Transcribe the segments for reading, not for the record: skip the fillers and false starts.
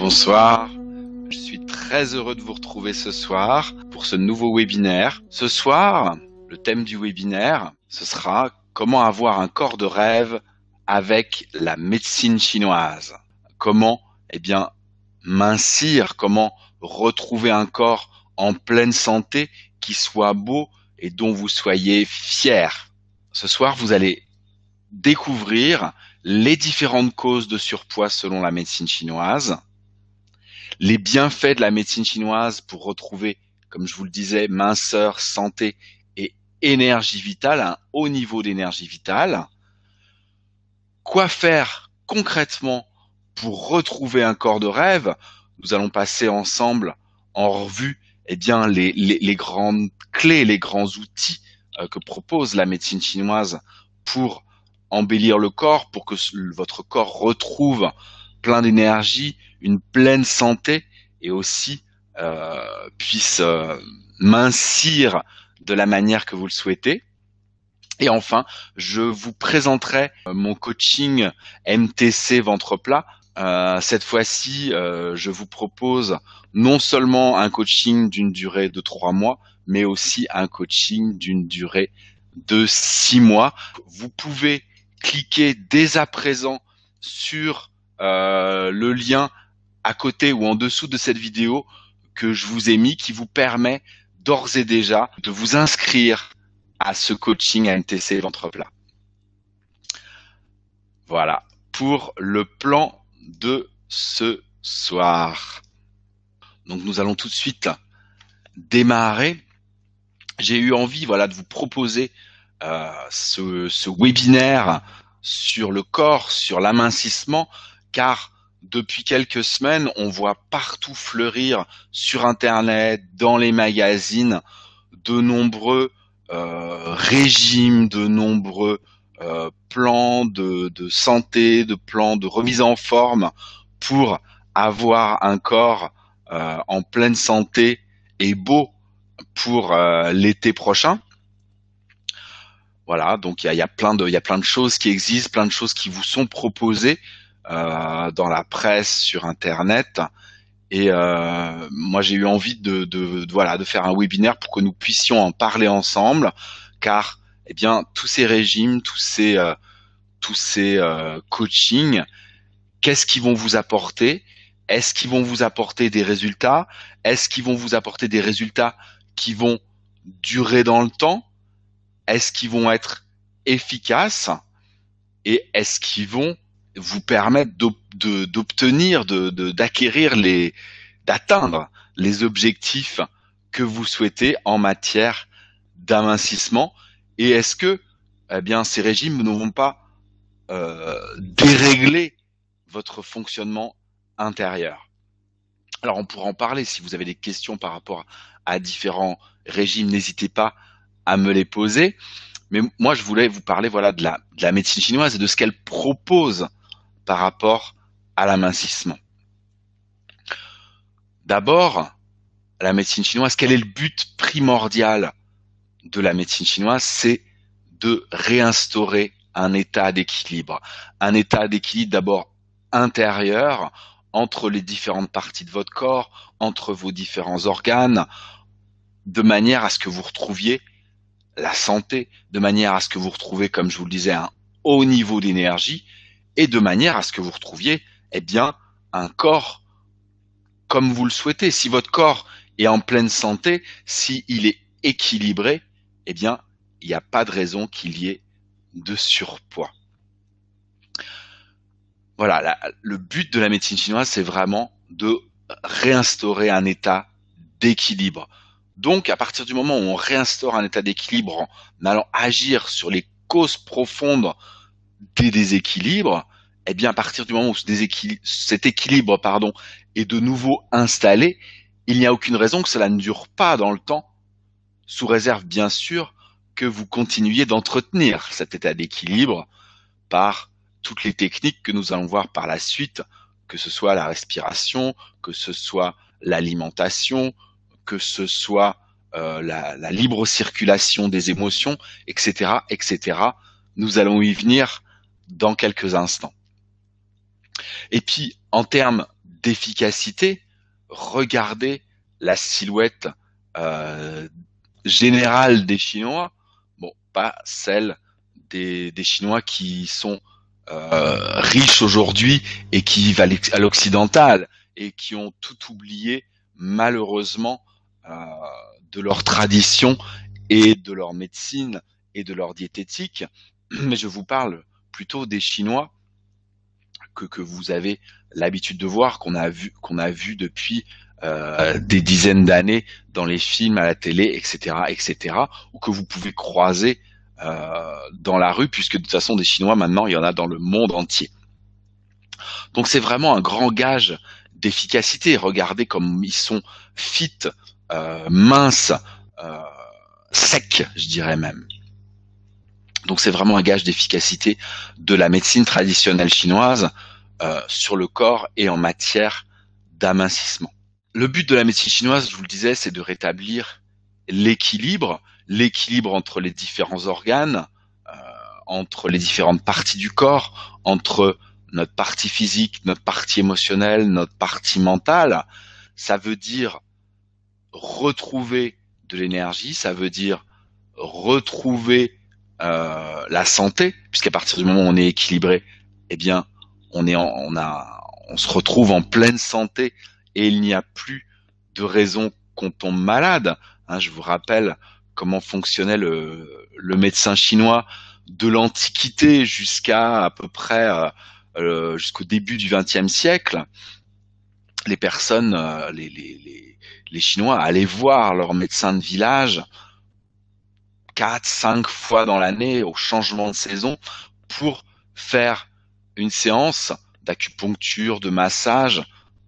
Bonsoir, je suis très heureux de vous retrouver ce soir pour ce nouveau webinaire. Ce soir, le thème du webinaire, ce sera comment avoir un corps de rêve avec la médecine chinoise. Comment, mincir, comment retrouver un corps en pleine santé qui soit beau et dont vous soyez fiers. Ce soir, vous allez découvrir les différentes causes de surpoids selon la médecine chinoise, les bienfaits de la médecine chinoise pour retrouver, comme je vous le disais, minceur, santé et énergie vitale, un haut niveau d'énergie vitale. Quoi faire concrètement pour retrouver un corps de rêve? Nous allons passer ensemble en revue les grandes clés, les grands outils que propose la médecine chinoise pour embellir le corps, pour que votre corps retrouve plein d'énergie, une pleine santé et aussi puisse mincir de la manière que vous le souhaitez. Et enfin, je vous présenterai mon coaching MTC ventre plat. Cette fois-ci, je vous propose non seulement un coaching d'une durée de 3 mois, mais aussi un coaching d'une durée de 6 mois. Vous pouvez cliquer dès à présent sur le lien à côté ou en dessous de cette vidéo que je vous ai mis, qui vous permet d'ores et déjà de vous inscrire à ce coaching MTC ventre plat. Voilà pour le plan de ce soir. Donc nous allons tout de suite démarrer. J'ai eu envie de vous proposer ce webinaire sur le corps, sur l'amincissement, car depuis quelques semaines, on voit partout fleurir sur Internet, dans les magazines, de nombreux régimes, de nombreux plans de santé, de plans de remise en forme pour avoir un corps en pleine santé et beau pour l'été prochain. Voilà, donc il y a plein de choses qui existent, plein de choses qui vous sont proposées dans la presse, sur Internet. Et moi, j'ai eu envie de faire un webinaire pour que nous puissions en parler ensemble, car tous ces régimes, tous ces coachings, qu'est-ce qu'ils vont vous apporter? Est-ce qu'ils vont vous apporter des résultats? Est-ce qu'ils vont vous apporter des résultats qui vont durer dans le temps? Est-ce qu'ils vont être efficaces? Et est-ce qu'ils vont vous permettre d'obtenir, d'acquérir d'atteindre les objectifs que vous souhaitez en matière d'amincissement? Et est-ce que ces régimes ne vont pas dérégler votre fonctionnement intérieur? Alors on pourra en parler. Si vous avez des questions par rapport à différents régimes, n'hésitez pas à me les poser. Mais moi, je voulais vous parler de la médecine chinoise et de ce qu'elle propose par rapport à l'amincissement. D'abord, la médecine chinoise, quel est le but primordial de la médecine chinoise? C'est de réinstaurer un état d'équilibre. Un état d'équilibre d'abord intérieur entre les différentes parties de votre corps, entre vos différents organes, de manière à ce que vous retrouviez la santé, de manière à ce que vous retrouviez, comme je vous le disais, un haut niveau d'énergie, et de manière à ce que vous retrouviez un corps comme vous le souhaitez. Si votre corps est en pleine santé, s'il est équilibré, il n'y a pas de raison qu'il y ait de surpoids. Voilà, le but de la médecine chinoise, c'est vraiment de réinstaurer un état d'équilibre. Donc, à partir du moment où on réinstaure un état d'équilibre en allant agir sur les causes profondes des déséquilibres, à partir du moment où cet équilibre est de nouveau installé, il n'y a aucune raison que cela ne dure pas dans le temps, sous réserve bien sûr que vous continuiez d'entretenir cet état d'équilibre par toutes les techniques que nous allons voir par la suite, que ce soit la respiration, que ce soit l'alimentation, que ce soit la libre circulation des émotions, etc., etc. Nous allons y venir dans quelques instants. Et puis, en termes d'efficacité, regardez la silhouette euh, générale des Chinois, bon, pas celle des Chinois qui sont riches aujourd'hui et qui vivent à l'occidental et qui ont tout oublié malheureusement euh, de leur tradition et de leur médecine et de leur diététique. Mais je vous parle plutôt des Chinois que vous avez l'habitude de voir, qu'on a vu depuis des dizaines d'années dans les films, à la télé, etc., etc., ou que vous pouvez croiser dans la rue, puisque de toute façon des Chinois maintenant il y en a dans le monde entier. Donc c'est vraiment un grand gage d'efficacité. Regardez comme ils sont fit, minces, euh, secs, je dirais même. Donc c'est vraiment un gage d'efficacité de la médecine traditionnelle chinoise sur le corps et en matière d'amincissement. Le but de la médecine chinoise, je vous le disais, c'est de rétablir l'équilibre, l'équilibre entre les différents organes, euh, entre les différentes parties du corps, entre notre partie physique, notre partie émotionnelle, notre partie mentale. Ça veut dire retrouver de l'énergie, ça veut dire retrouver la santé, puisqu'à partir du moment où on est équilibré, eh bien, on se retrouve en pleine santé et il n'y a plus de raison qu'on tombe malade. Hein, je vous rappelle comment fonctionnait le médecin chinois de l'Antiquité jusqu'à à peu près jusqu'au début du XXe siècle. Les personnes, les Chinois allaient voir leur médecin de village 4, 5 fois dans l'année au changement de saison pour faire une séance d'acupuncture, de massage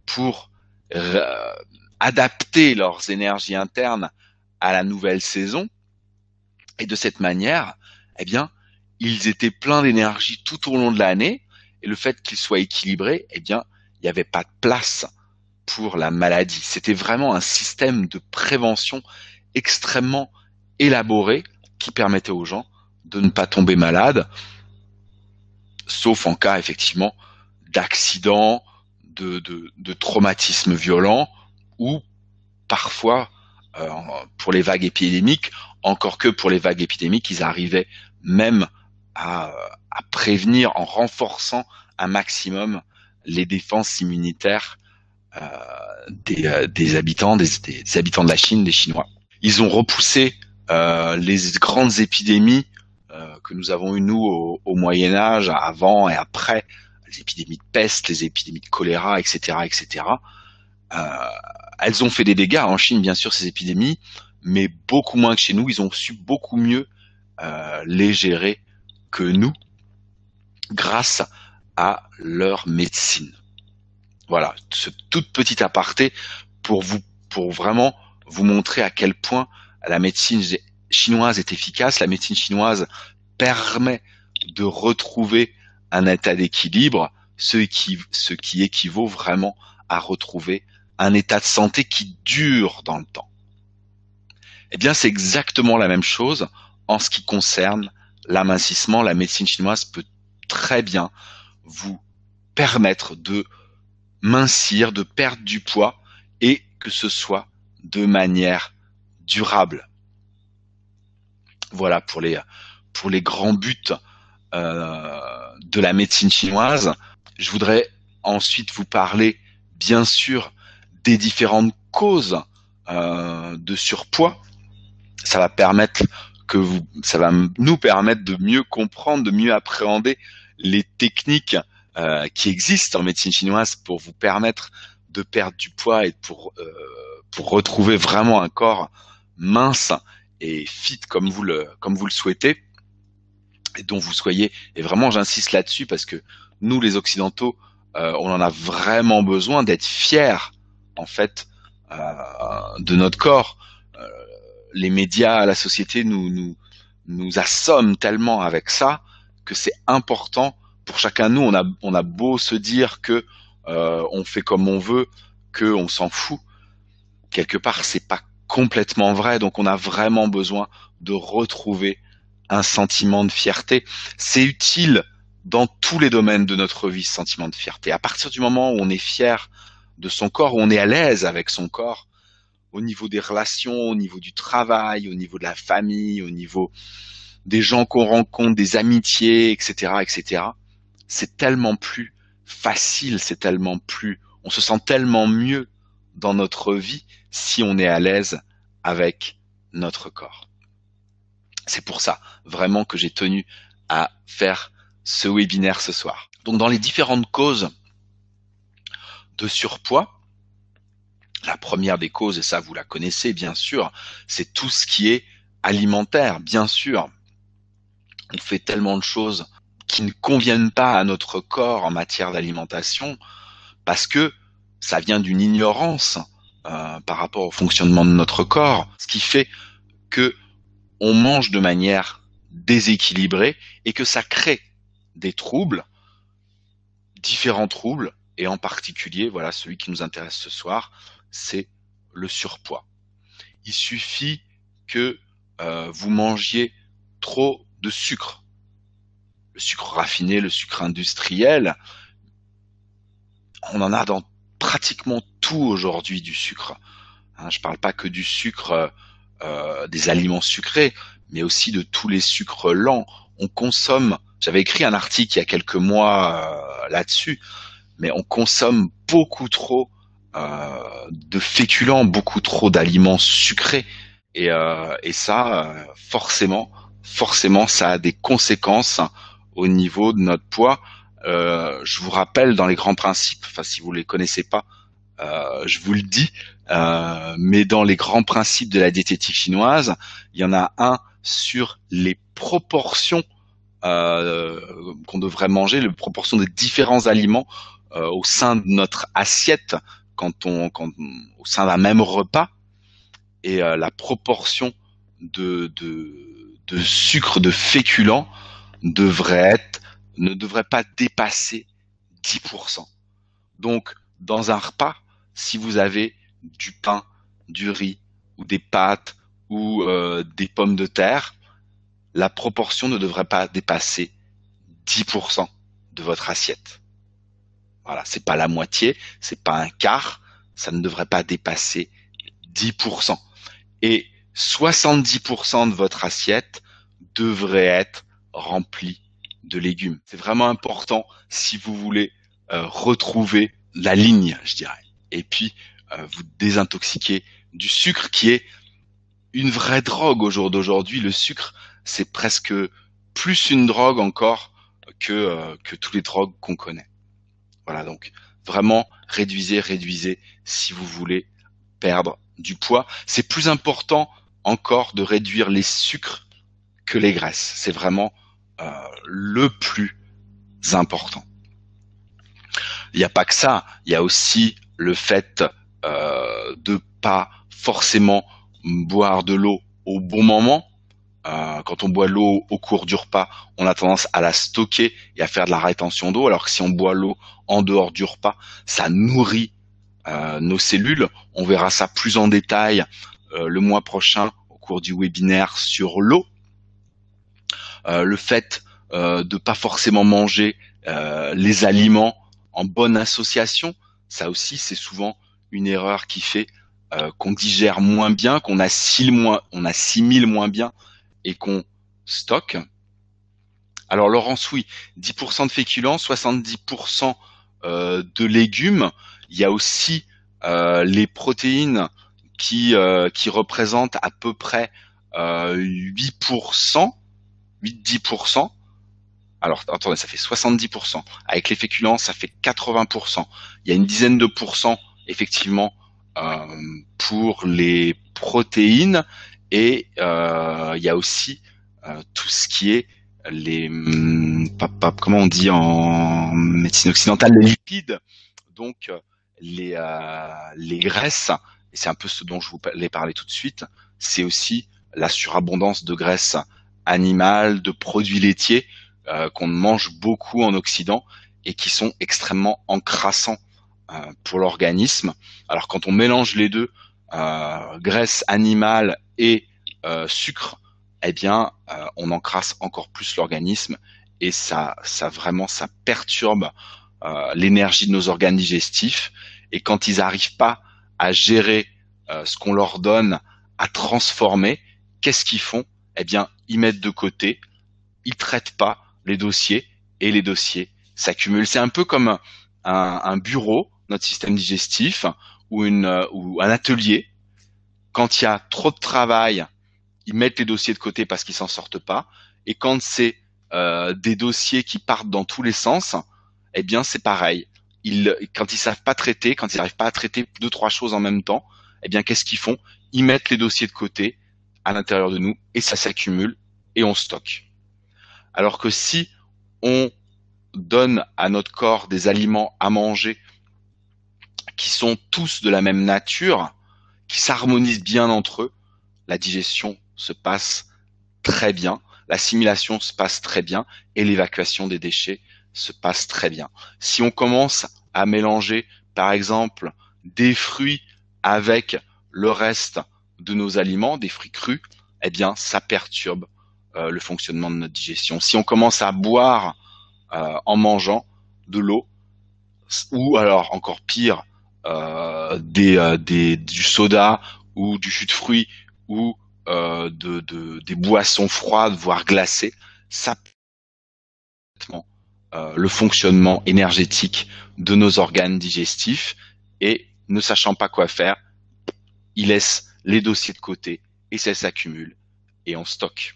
pour adapter leurs énergies internes à la nouvelle saison. Et de cette manière, eh bien, ils étaient pleins d'énergie tout au long de l'année. Et le fait qu'ils soient équilibrés, eh bien, il n'y avait pas de place pour la maladie. C'était vraiment un système de prévention extrêmement élaboré qui permettait aux gens de ne pas tomber malades, sauf en cas effectivement d'accident, de traumatisme violent ou parfois pour les vagues épidémiques, encore que pour les vagues épidémiques, ils arrivaient même à prévenir en renforçant un maximum les défenses immunitaires des habitants, des habitants de la Chine, des Chinois. Ils ont repoussé les grandes épidémies que nous avons eues nous au Moyen Âge, avant et après, les épidémies de peste, les épidémies de choléra, etc., etc. Elles ont fait des dégâts en Chine, bien sûr, ces épidémies, mais beaucoup moins que chez nous. Ils ont su beaucoup mieux les gérer que nous, grâce à leur médecine. Voilà, ce toute petite aparté pour vraiment vous montrer à quel point la médecine chinoise est efficace. La médecine chinoise permet de retrouver un état d'équilibre, ce qui équivaut vraiment à retrouver un état de santé qui dure dans le temps. Eh bien, c'est exactement la même chose en ce qui concerne l'amincissement. La médecine chinoise peut très bien vous permettre de mincir, de perdre du poids et que ce soit de manière durable. Voilà pour les grands buts de la médecine chinoise. Je voudrais ensuite vous parler, bien sûr, des différentes causes de surpoids. Ça va nous permettre de mieux comprendre, de mieux appréhender les techniques qui existent en médecine chinoise pour vous permettre de perdre du poids et pour retrouver vraiment un corps mince et fit comme vous le souhaitez et dont vous soyez. Et vraiment, j'insiste là-dessus parce que nous, les Occidentaux, on en a vraiment besoin d'être fiers, en fait, de notre corps. Les médias, la société nous assomme tellement avec ça que c'est important pour chacun de nous. On a beau se dire que on fait comme on veut, que on s'en fout. Quelque part, c'est pas complètement vrai. Donc, on a vraiment besoin de retrouver un sentiment de fierté. C'est utile dans tous les domaines de notre vie, ce sentiment de fierté. À partir du moment où on est fier de son corps, où on est à l'aise avec son corps, au niveau des relations, au niveau du travail, au niveau de la famille, au niveau des gens qu'on rencontre, des amitiés, etc., etc. C'est tellement plus facile, on se sent tellement mieux dans notre vie si on est à l'aise avec notre corps. C'est pour ça vraiment que j'ai tenu à faire ce webinaire ce soir. Donc dans les différentes causes de surpoids, la première des causes, et ça vous la connaissez bien sûr, c'est tout ce qui est alimentaire, bien sûr. On fait tellement de choses qui ne conviennent pas à notre corps en matière d'alimentation parce que ça vient d'une ignorance par rapport au fonctionnement de notre corps, ce qui fait que on mange de manière déséquilibrée et que ça crée des troubles, différents troubles, et en particulier, voilà, celui qui nous intéresse ce soir, c'est le surpoids. Il suffit que vous mangiez trop de sucre, le sucre raffiné, le sucre industriel. On en a dans pratiquement tout aujourd'hui du sucre. Je parle pas que du sucre des aliments sucrés, mais aussi de tous les sucres lents. On consomme, j'avais écrit un article il y a quelques mois là-dessus, mais on consomme beaucoup trop de féculents, beaucoup trop d'aliments sucrés. Et ça, forcément, ça a des conséquences au niveau de notre poids. Je vous rappelle dans les grands principes, enfin si vous les connaissez pas, je vous le dis, mais dans les grands principes de la diététique chinoise, il y en a un sur les proportions qu'on devrait manger, les proportions des différents aliments au sein de notre assiette au sein d'un même repas, et la proportion de sucre, de féculents ne devrait pas dépasser 10%. Donc, dans un repas, si vous avez du pain, du riz, ou des pâtes, ou des pommes de terre, la proportion ne devrait pas dépasser 10% de votre assiette. Voilà, c'est pas la moitié, c'est pas un quart, ça ne devrait pas dépasser 10%. Et 70% de votre assiette devrait être remplie de légumes. C'est vraiment important si vous voulez retrouver la ligne, je dirais. Et puis, vous désintoxiquer du sucre qui est une vraie drogue au jour d'aujourd'hui. Le sucre, c'est presque plus une drogue encore que toutes les drogues qu'on connaît. Voilà, donc vraiment réduisez si vous voulez perdre du poids. C'est plus important encore de réduire les sucres que les graisses. C'est vraiment le plus important. Il n'y a pas que ça, il y a aussi le fait de pas forcément boire de l'eau au bon moment. Quand on boit l'eau au cours du repas, on a tendance à la stocker et à faire de la rétention d'eau, alors que si on boit l'eau en dehors du repas, ça nourrit nos cellules. On verra ça plus en détail le mois prochain au cours du webinaire sur l'eau. Le fait de pas forcément manger les aliments en bonne association, ça aussi c'est souvent une erreur qui fait qu'on digère moins bien, qu'on assimile moins bien et qu'on stocke. Alors Laurence, oui, 10% de féculents, 70% de légumes. Il y a aussi les protéines qui représentent à peu près 8%, 8-10%. Alors attendez, ça fait 70%. Avec les féculents, ça fait 80%. Il y a une dizaine de pourcents effectivement pour les protéines, et il y a aussi tout ce qui est les comment on dit en médecine occidentale, les lipides, donc les graisses, et c'est un peu ce dont je vous allais parler tout de suite. C'est aussi la surabondance de graisses animales, de produits laitiers qu'on mange beaucoup en Occident et qui sont extrêmement encrassants pour l'organisme. Alors quand on mélange les deux, graisse animale et sucre, eh bien on encrasse encore plus l'organisme, et ça perturbe l'énergie de nos organes digestifs, et quand ils n'arrivent pas à gérer ce qu'on leur donne, à transformer, qu'est-ce qu'ils font? Eh bien, ils mettent de côté, ils traitent pas les dossiers et les dossiers s'accumulent. C'est un peu comme un bureau, notre système digestif, ou un atelier. Quand il y a trop de travail, ils mettent les dossiers de côté parce qu'ils s'en sortent pas. Et quand c'est des dossiers qui partent dans tous les sens, eh bien c'est pareil. Quand ils savent pas traiter, quand ils n'arrivent pas à traiter deux, trois choses en même temps, eh bien qu'est-ce qu'ils font? Ils mettent les dossiers de côté à l'intérieur de nous et ça s'accumule et on stocke. Alors que si on donne à notre corps des aliments à manger qui sont tous de la même nature, qui s'harmonisent bien entre eux, la digestion se passe très bien, l'assimilation se passe très bien et l'évacuation des déchets se passe très bien. Si on commence à mélanger, par exemple, des fruits avec le reste de nos aliments, des fruits crus, eh bien, ça perturbe le fonctionnement de notre digestion. Si on commence à boire en mangeant de l'eau, ou alors encore pire, du soda ou du jus de fruits ou des boissons froides, voire glacées, ça peut le fonctionnement énergétique de nos organes digestifs et ne sachant pas quoi faire, ils laissent les dossiers de côté et ça s'accumule et on stocke.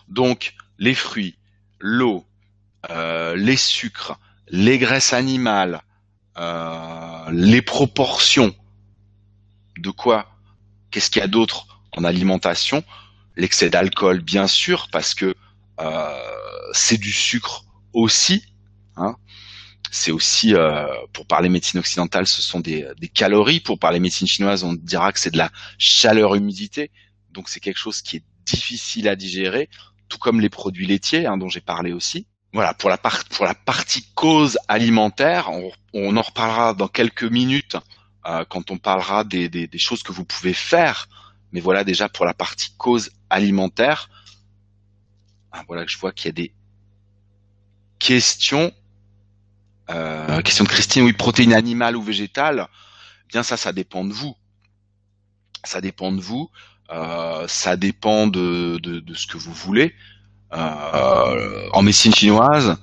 Donc les fruits, l'eau, les sucres, les graisses animales, les proportions de quoi? Qu'est-ce qu'il y a d'autre en alimentation? L'excès d'alcool, bien sûr, parce que c'est du sucre aussi. Hein. C'est aussi, pour parler médecine occidentale, ce sont des calories. Pour parler médecine chinoise, on dira que c'est de la chaleur-humidité. Donc c'est quelque chose qui est difficile à digérer, tout comme les produits laitiers, hein, dont j'ai parlé aussi. Voilà, pour la partie cause alimentaire, on en reparlera dans quelques minutes quand on parlera des choses que vous pouvez faire. Mais voilà, déjà pour la partie cause alimentaire, voilà que je vois qu'il y a des questions. Question de Christine, oui, protéines animales ou végétales, bien ça dépend de vous. Ça dépend de vous, ça dépend de ce que vous voulez. En médecine chinoise,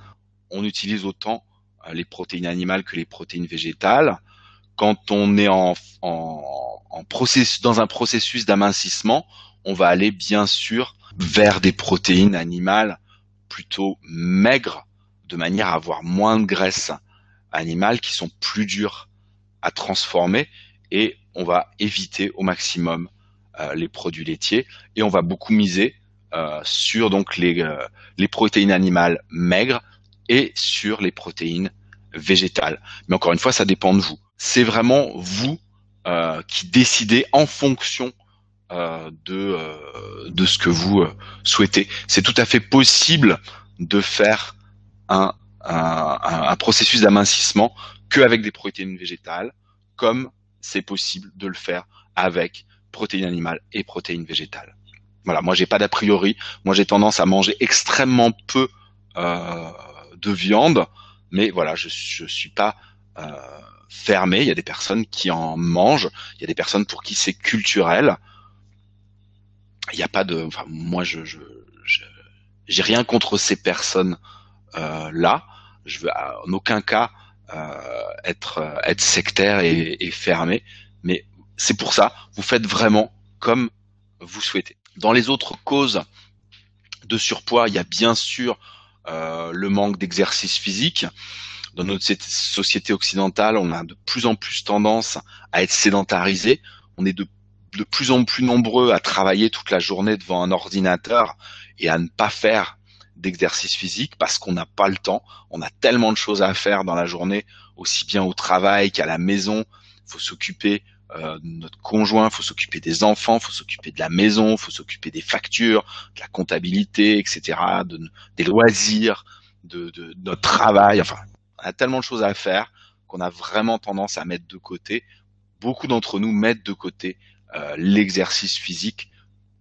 on utilise autant les protéines animales que les protéines végétales. Quand on est dans un processus d'amincissement, on va aller bien sûr vers des protéines animales plutôt maigres, de manière à avoir moins de graisses animales qui sont plus dures à transformer, et on va éviter au maximum les produits laitiers et on va beaucoup miser sur donc les protéines animales maigres et sur les protéines végétales. Mais encore une fois, ça dépend de vous. C'est vraiment vous qui décidez en fonction de ce que vous souhaitez. C'est tout à fait possible de faire un processus d'amincissement qu'avec des protéines végétales, comme c'est possible de le faire avec protéines animales et protéines végétales. Voilà, moi j'ai pas d'a priori, moi j'ai tendance à manger extrêmement peu de viande, mais voilà, je suis pas fermé. Il y a des personnes qui en mangent, il y a des personnes pour qui c'est culturel. Il n'y a pas de, enfin moi j'ai rien contre ces personnes là. Je veux en aucun cas être sectaire et fermé, mais c'est pour ça, vous faites vraiment comme vous souhaitez. Dans les autres causes de surpoids, il y a bien sûr le manque d'exercice physique. Dans notre société occidentale, on a de plus en plus tendance à être sédentarisé. On est de plus en plus nombreux à travailler toute la journée devant un ordinateur et à ne pas faire d'exercice physique parce qu'on n'a pas le temps. On a tellement de choses à faire dans la journée, aussi bien au travail qu'à la maison. Il faut s'occuper de notre conjoint, il faut s'occuper des enfants, il faut s'occuper de la maison, il faut s'occuper des factures, de la comptabilité, etc., des loisirs, de notre travail. Enfin, on a tellement de choses à faire qu'on a vraiment tendance à mettre de côté. Beaucoup d'entre nous mettent de côté l'exercice physique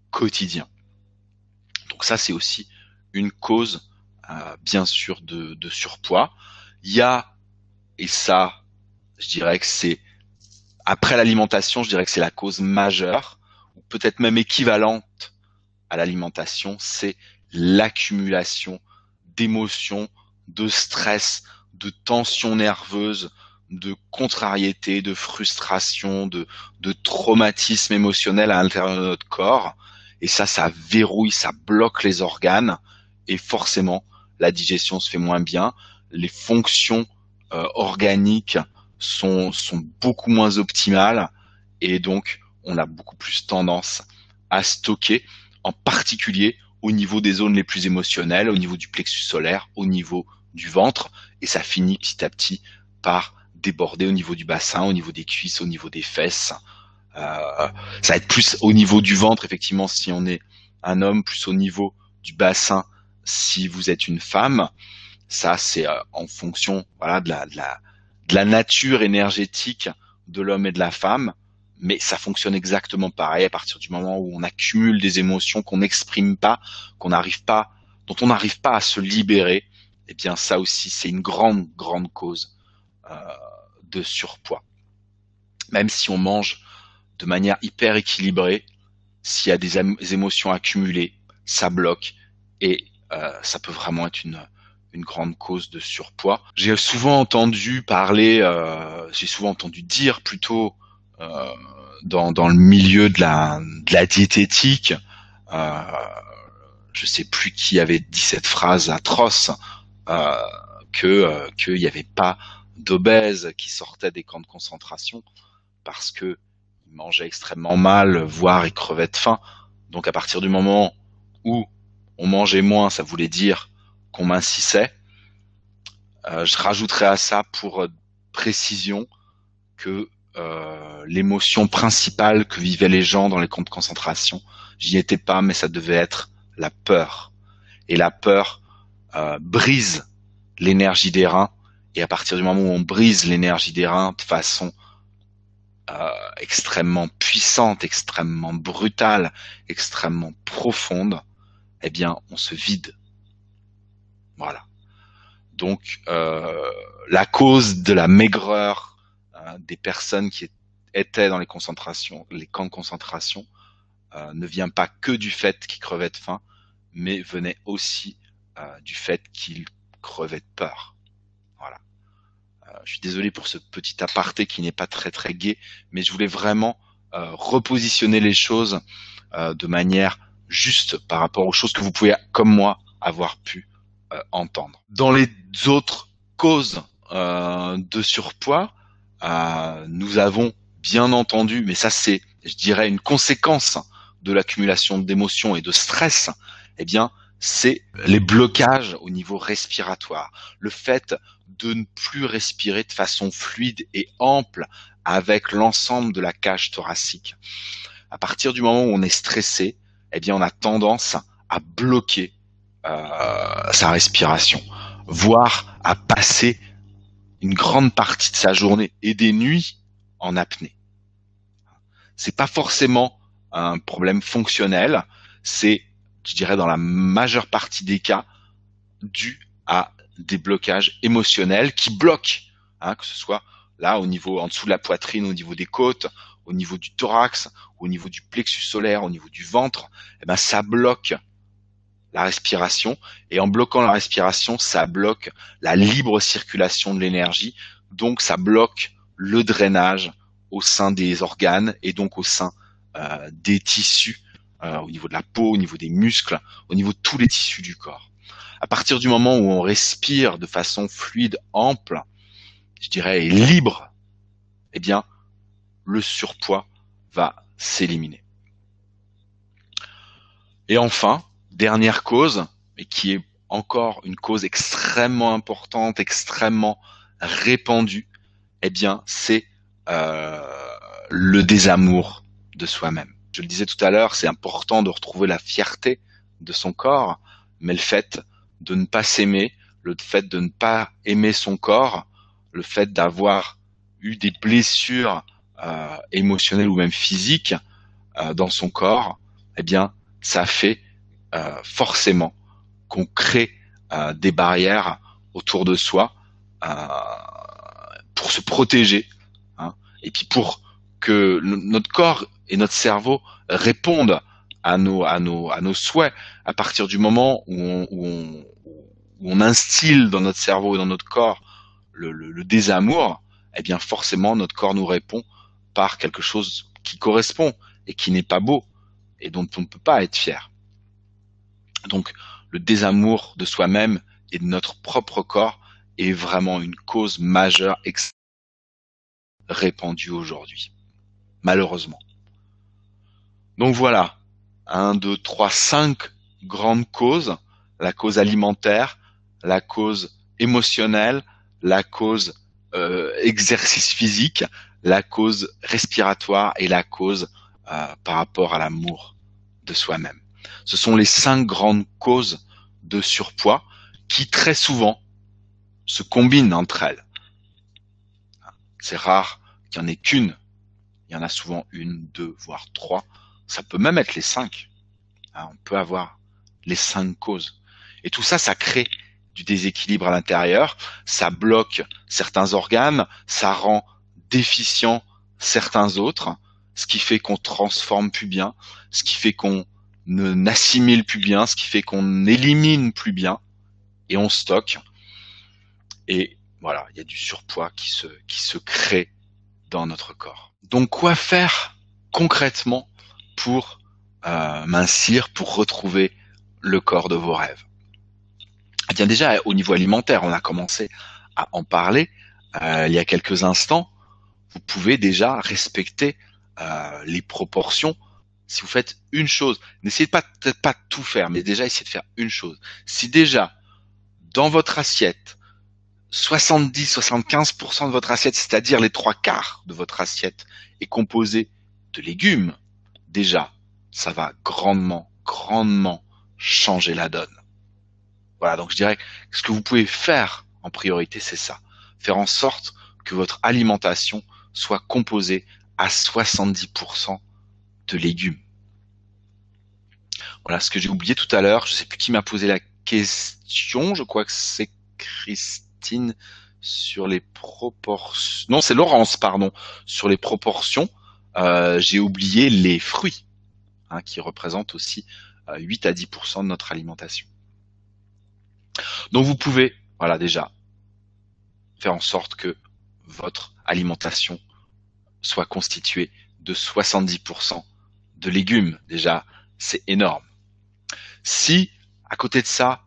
quotidien. Donc ça, c'est aussi une cause, bien sûr, de surpoids. Il y a, et ça, je dirais que c'est, après l'alimentation, je dirais que c'est la cause majeure, ou peut-être même équivalente à l'alimentation, c'est l'accumulation d'émotions, de stress, de tensions nerveuses, de contrariété, de frustration, de traumatisme émotionnel à l'intérieur de notre corps. Et ça verrouille, ça bloque les organes. Et forcément, la digestion se fait moins bien. Les fonctions organiques sont beaucoup moins optimales. Et donc, on a beaucoup plus tendance à stocker, en particulier au niveau des zones les plus émotionnelles, au niveau du plexus solaire, au niveau du ventre, et ça finit petit à petit par déborder au niveau du bassin, au niveau des cuisses, au niveau des fesses. Ça va être plus au niveau du ventre, effectivement, si on est un homme, plus au niveau du bassin si vous êtes une femme. Ça, c'est en fonction, voilà, de la nature énergétique de l'homme et de la femme. Mais ça fonctionne exactement pareil à partir du moment où on accumule des émotions qu'on n'exprime pas, dont on n'arrive pas à se libérer. Eh bien, ça aussi, c'est une grande cause euh, de surpoids. Même si on mange de manière hyper équilibrée, s'il y a des émotions accumulées, ça bloque et ça peut vraiment être une grande cause de surpoids. J'ai souvent entendu dire plutôt euh, dans le milieu de la diététique, euh, je sais plus qui avait dit cette phrase atroce, euh, qu'il n'y avait pas d'obèses qui sortaient des camps de concentration parce que ils mangeaient extrêmement mal, voire ils crevaient de faim. Donc à partir du moment où on mangeait moins, ça voulait dire qu'on mincissait. Je rajouterais à ça pour précision que l'émotion principale que vivaient les gens dans les camps de concentration, j'y étais pas, mais ça devait être la peur. Et la peur brise l'énergie des reins. Et à partir du moment où on brise l'énergie des reins de façon extrêmement puissante, extrêmement brutale, extrêmement profonde, eh bien, on se vide. Voilà. Donc, la cause de la maigreur des personnes qui étaient dans les camps de concentration, ne vient pas que du fait qu'ils crevaient de faim, mais venait aussi du fait qu'ils crevaient de peur. Voilà. Je suis désolé pour ce petit aparté qui n'est pas très gai, mais je voulais vraiment repositionner les choses de manière juste par rapport aux choses que vous pouvez, comme moi, avoir pu entendre. Dans les autres causes de surpoids, nous avons bien entendu, mais ça c'est, je dirais, une conséquence de l'accumulation d'émotions et de stress, eh bien, c'est les blocages au niveau respiratoire. Le fait de ne plus respirer de façon fluide et ample avec l'ensemble de la cage thoracique. À partir du moment où on est stressé, eh bien, on a tendance à bloquer sa respiration, voire à passer une grande partie de sa journée et des nuits en apnée. C'est pas forcément un problème fonctionnel, c'est, je dirais, dans la majeure partie des cas, dû à des blocages émotionnels qui bloquent, que ce soit là au niveau en dessous de la poitrine, au niveau des côtes, au niveau du thorax, au niveau du plexus solaire, au niveau du ventre, eh ben ça bloque la respiration, et en bloquant la respiration, ça bloque la libre circulation de l'énergie, donc ça bloque le drainage au sein des organes et donc au sein des tissus, au niveau de la peau, au niveau des muscles, au niveau de tous les tissus du corps. À partir du moment où on respire de façon fluide, ample, je dirais libre, eh bien, le surpoids va s'éliminer. Et enfin, dernière cause, mais qui est encore une cause extrêmement importante, extrêmement répandue, eh bien, c'est le désamour de soi-même. Je le disais tout à l'heure, c'est important de retrouver la fierté de son corps, mais le fait de ne pas s'aimer, le fait de ne pas aimer son corps, le fait d'avoir eu des blessures émotionnelles ou même physiques dans son corps, eh bien, ça fait forcément qu'on crée des barrières autour de soi pour se protéger, hein, et puis pour que notre corps et notre cerveau répondent à nos souhaits à partir du moment où on instille dans notre cerveau et dans notre corps le désamour, eh bien forcément notre corps nous répond par quelque chose qui correspond et qui n'est pas beau et dont on ne peut pas être fier. Donc le désamour de soi-même et de notre propre corps est vraiment une cause majeure répandue aujourd'hui, malheureusement. Donc voilà, 1, 2, 3, 5 grandes causes, la cause alimentaire, la cause émotionnelle, la cause exercice physique, la cause respiratoire et la cause par rapport à l'amour de soi-même. Ce sont les 5 grandes causes de surpoids qui très souvent se combinent entre elles. C'est rare qu'il n'y en ait qu'une. Il y en a souvent 1, 2, voire 3. Ça peut même être les 5. On peut avoir les 5 causes. Et tout ça, ça crée du déséquilibre à l'intérieur, ça bloque certains organes, ça rend déficient certains autres, ce qui fait qu'on transforme plus bien, ce qui fait qu'on n'assimile plus bien, ce qui fait qu'on élimine plus bien, et on stocke. Et voilà, il y a du surpoids qui se crée dans notre corps. Donc quoi faire concrètement pour mincir, pour retrouver le corps de vos rêves? Eh bien déjà au niveau alimentaire, on a commencé à en parler il y a quelques instants. Vous pouvez déjà respecter les proportions. Si vous faites une chose, n'essayez peut-être pas de tout faire, mais déjà essayez de faire une chose. Si déjà dans votre assiette 70-75% de votre assiette, c'est-à-dire les 3/4 de votre assiette, est composée de légumes, déjà, ça va grandement changer la donne. Voilà, donc je dirais que ce que vous pouvez faire en priorité, c'est ça. Faire en sorte que votre alimentation soit composée à 70% de légumes. Voilà ce que j'ai oublié tout à l'heure. Je ne sais plus qui m'a posé la question. Je crois que c'est Christine sur les proportions. Non, c'est Laurence, pardon. Sur les proportions, j'ai oublié les fruits, hein, qui représentent aussi 8 à 10% de notre alimentation. Donc vous pouvez, voilà, déjà, faire en sorte que votre alimentation soit constituée de 70% de légumes. Déjà, c'est énorme. Si, à côté de ça,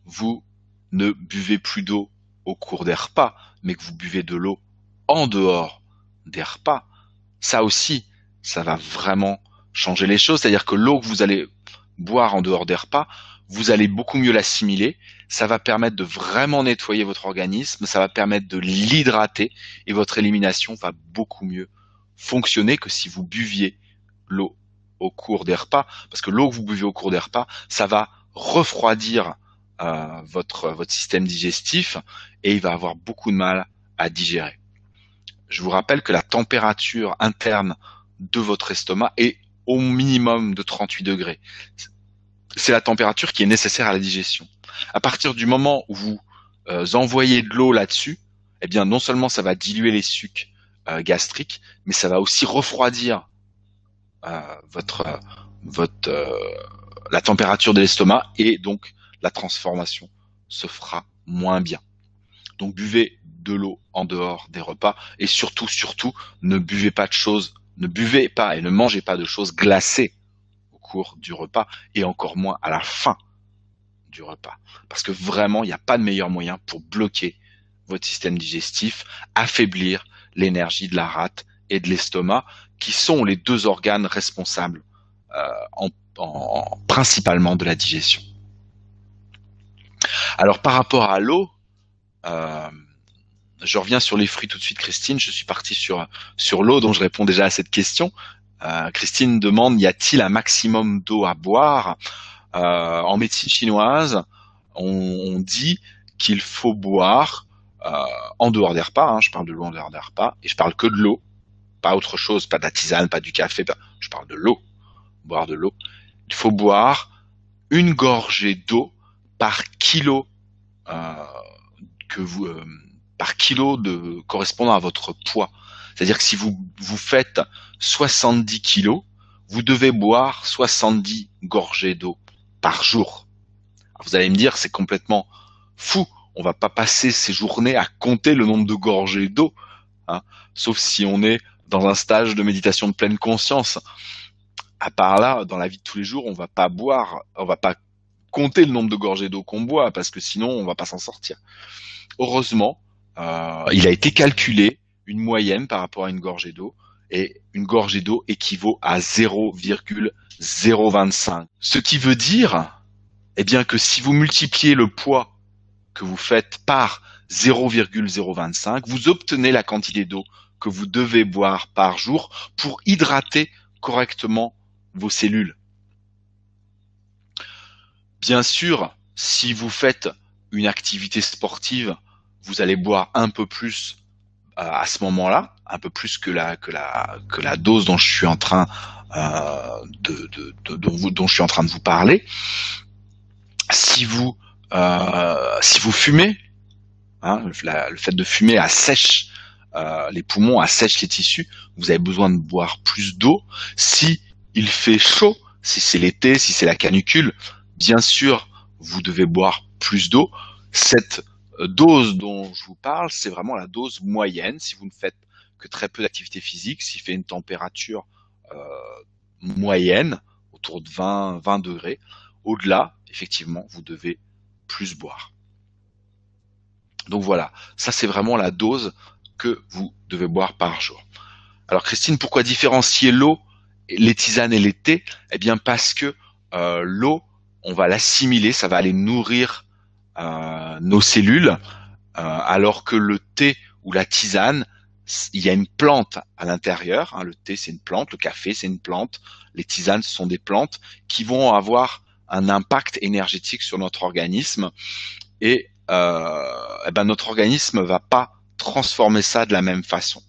vous ne buvez plus d'eau au cours des repas, mais que vous buvez de l'eau en dehors des repas, ça aussi, ça va vraiment changer les choses. C'est-à-dire que l'eau que vous allez boire en dehors des repas, vous allez beaucoup mieux l'assimiler. Ça va permettre de vraiment nettoyer votre organisme, ça va permettre de l'hydrater et votre élimination va beaucoup mieux fonctionner que si vous buviez l'eau au cours des repas, parce que l'eau que vous buvez au cours des repas, ça va refroidir votre système digestif et il va avoir beaucoup de mal à digérer. Je vous rappelle que la température interne de votre estomac est au minimum de 38 degrés. C'est la température qui est nécessaire à la digestion. À partir du moment où vous envoyez de l'eau là-dessus, eh bien non seulement ça va diluer les sucs gastriques, mais ça va aussi refroidir la température de l'estomac et donc la transformation se fera moins bien. Donc buvez de l'eau en dehors des repas et surtout, ne buvez pas et ne mangez pas de choses glacées au cours du repas et encore moins à la fin du repas. Parce que vraiment, il n'y a pas de meilleur moyen pour bloquer votre système digestif, affaiblir l'énergie de la rate et de l'estomac, qui sont les deux organes responsables principalement de la digestion. Alors par rapport à l'eau, je reviens sur les fruits tout de suite, Christine. Je suis parti sur l'eau, donc je réponds déjà à cette question. Christine demande, y a-t-il un maximum d'eau à boire? En médecine chinoise, on dit qu'il faut boire en dehors des repas, hein, je parle de l'eau en dehors des repas, et je parle que de l'eau, pas autre chose, pas de la tisane, pas du café, je parle de l'eau, boire de l'eau. Il faut boire une gorgée d'eau par kilo par kilo correspondant à votre poids. C'est-à-dire que si vous faites 70 kilos, vous devez boire 70 gorgées d'eau par jour. Alors vous allez me dire, c'est complètement fou. On va pas passer ces journées à compter le nombre de gorgées d'eau, hein, sauf si on est dans un stage de méditation de pleine conscience. À part là, dans la vie de tous les jours, on va pas compter le nombre de gorgées d'eau qu'on boit, parce que sinon on va pas s'en sortir. Heureusement, il a été calculé une moyenne par rapport à une gorgée d'eau, et une gorgée d'eau équivaut à 0,025. Ce qui veut dire, eh bien, que si vous multipliez le poids que vous faites par 0,025, vous obtenez la quantité d'eau que vous devez boire par jour pour hydrater correctement vos cellules. Bien sûr, si vous faites une activité sportive, vous allez boire un peu plus à ce moment-là, un peu plus que la dose dont je suis en train dont je suis en train de vous parler. Si vous fumez, hein, le fait de fumer assèche les poumons, assèche les tissus, vous avez besoin de boire plus d'eau. Si il fait chaud, si c'est l'été, si c'est la canicule, bien sûr, vous devez boire plus d'eau. Cette dose dont je vous parle, c'est vraiment la dose moyenne. Si vous ne faites que très peu d'activité physique, s'il fait une température moyenne, autour de 20 degrés, au-delà, effectivement, vous devez plus boire. Donc voilà, ça c'est vraiment la dose que vous devez boire par jour. Alors Christine, pourquoi différencier l'eau, les tisanes et les thés? Eh bien parce que l'eau, on va l'assimiler, ça va aller nourrir nos cellules, alors que le thé ou la tisane, il y a une plante à l'intérieur. Hein, le thé c'est une plante, le café c'est une plante, les tisanes ce sont des plantes qui vont avoir un impact énergétique sur notre organisme, et eh ben notre organisme va pas transformer ça de la même façon.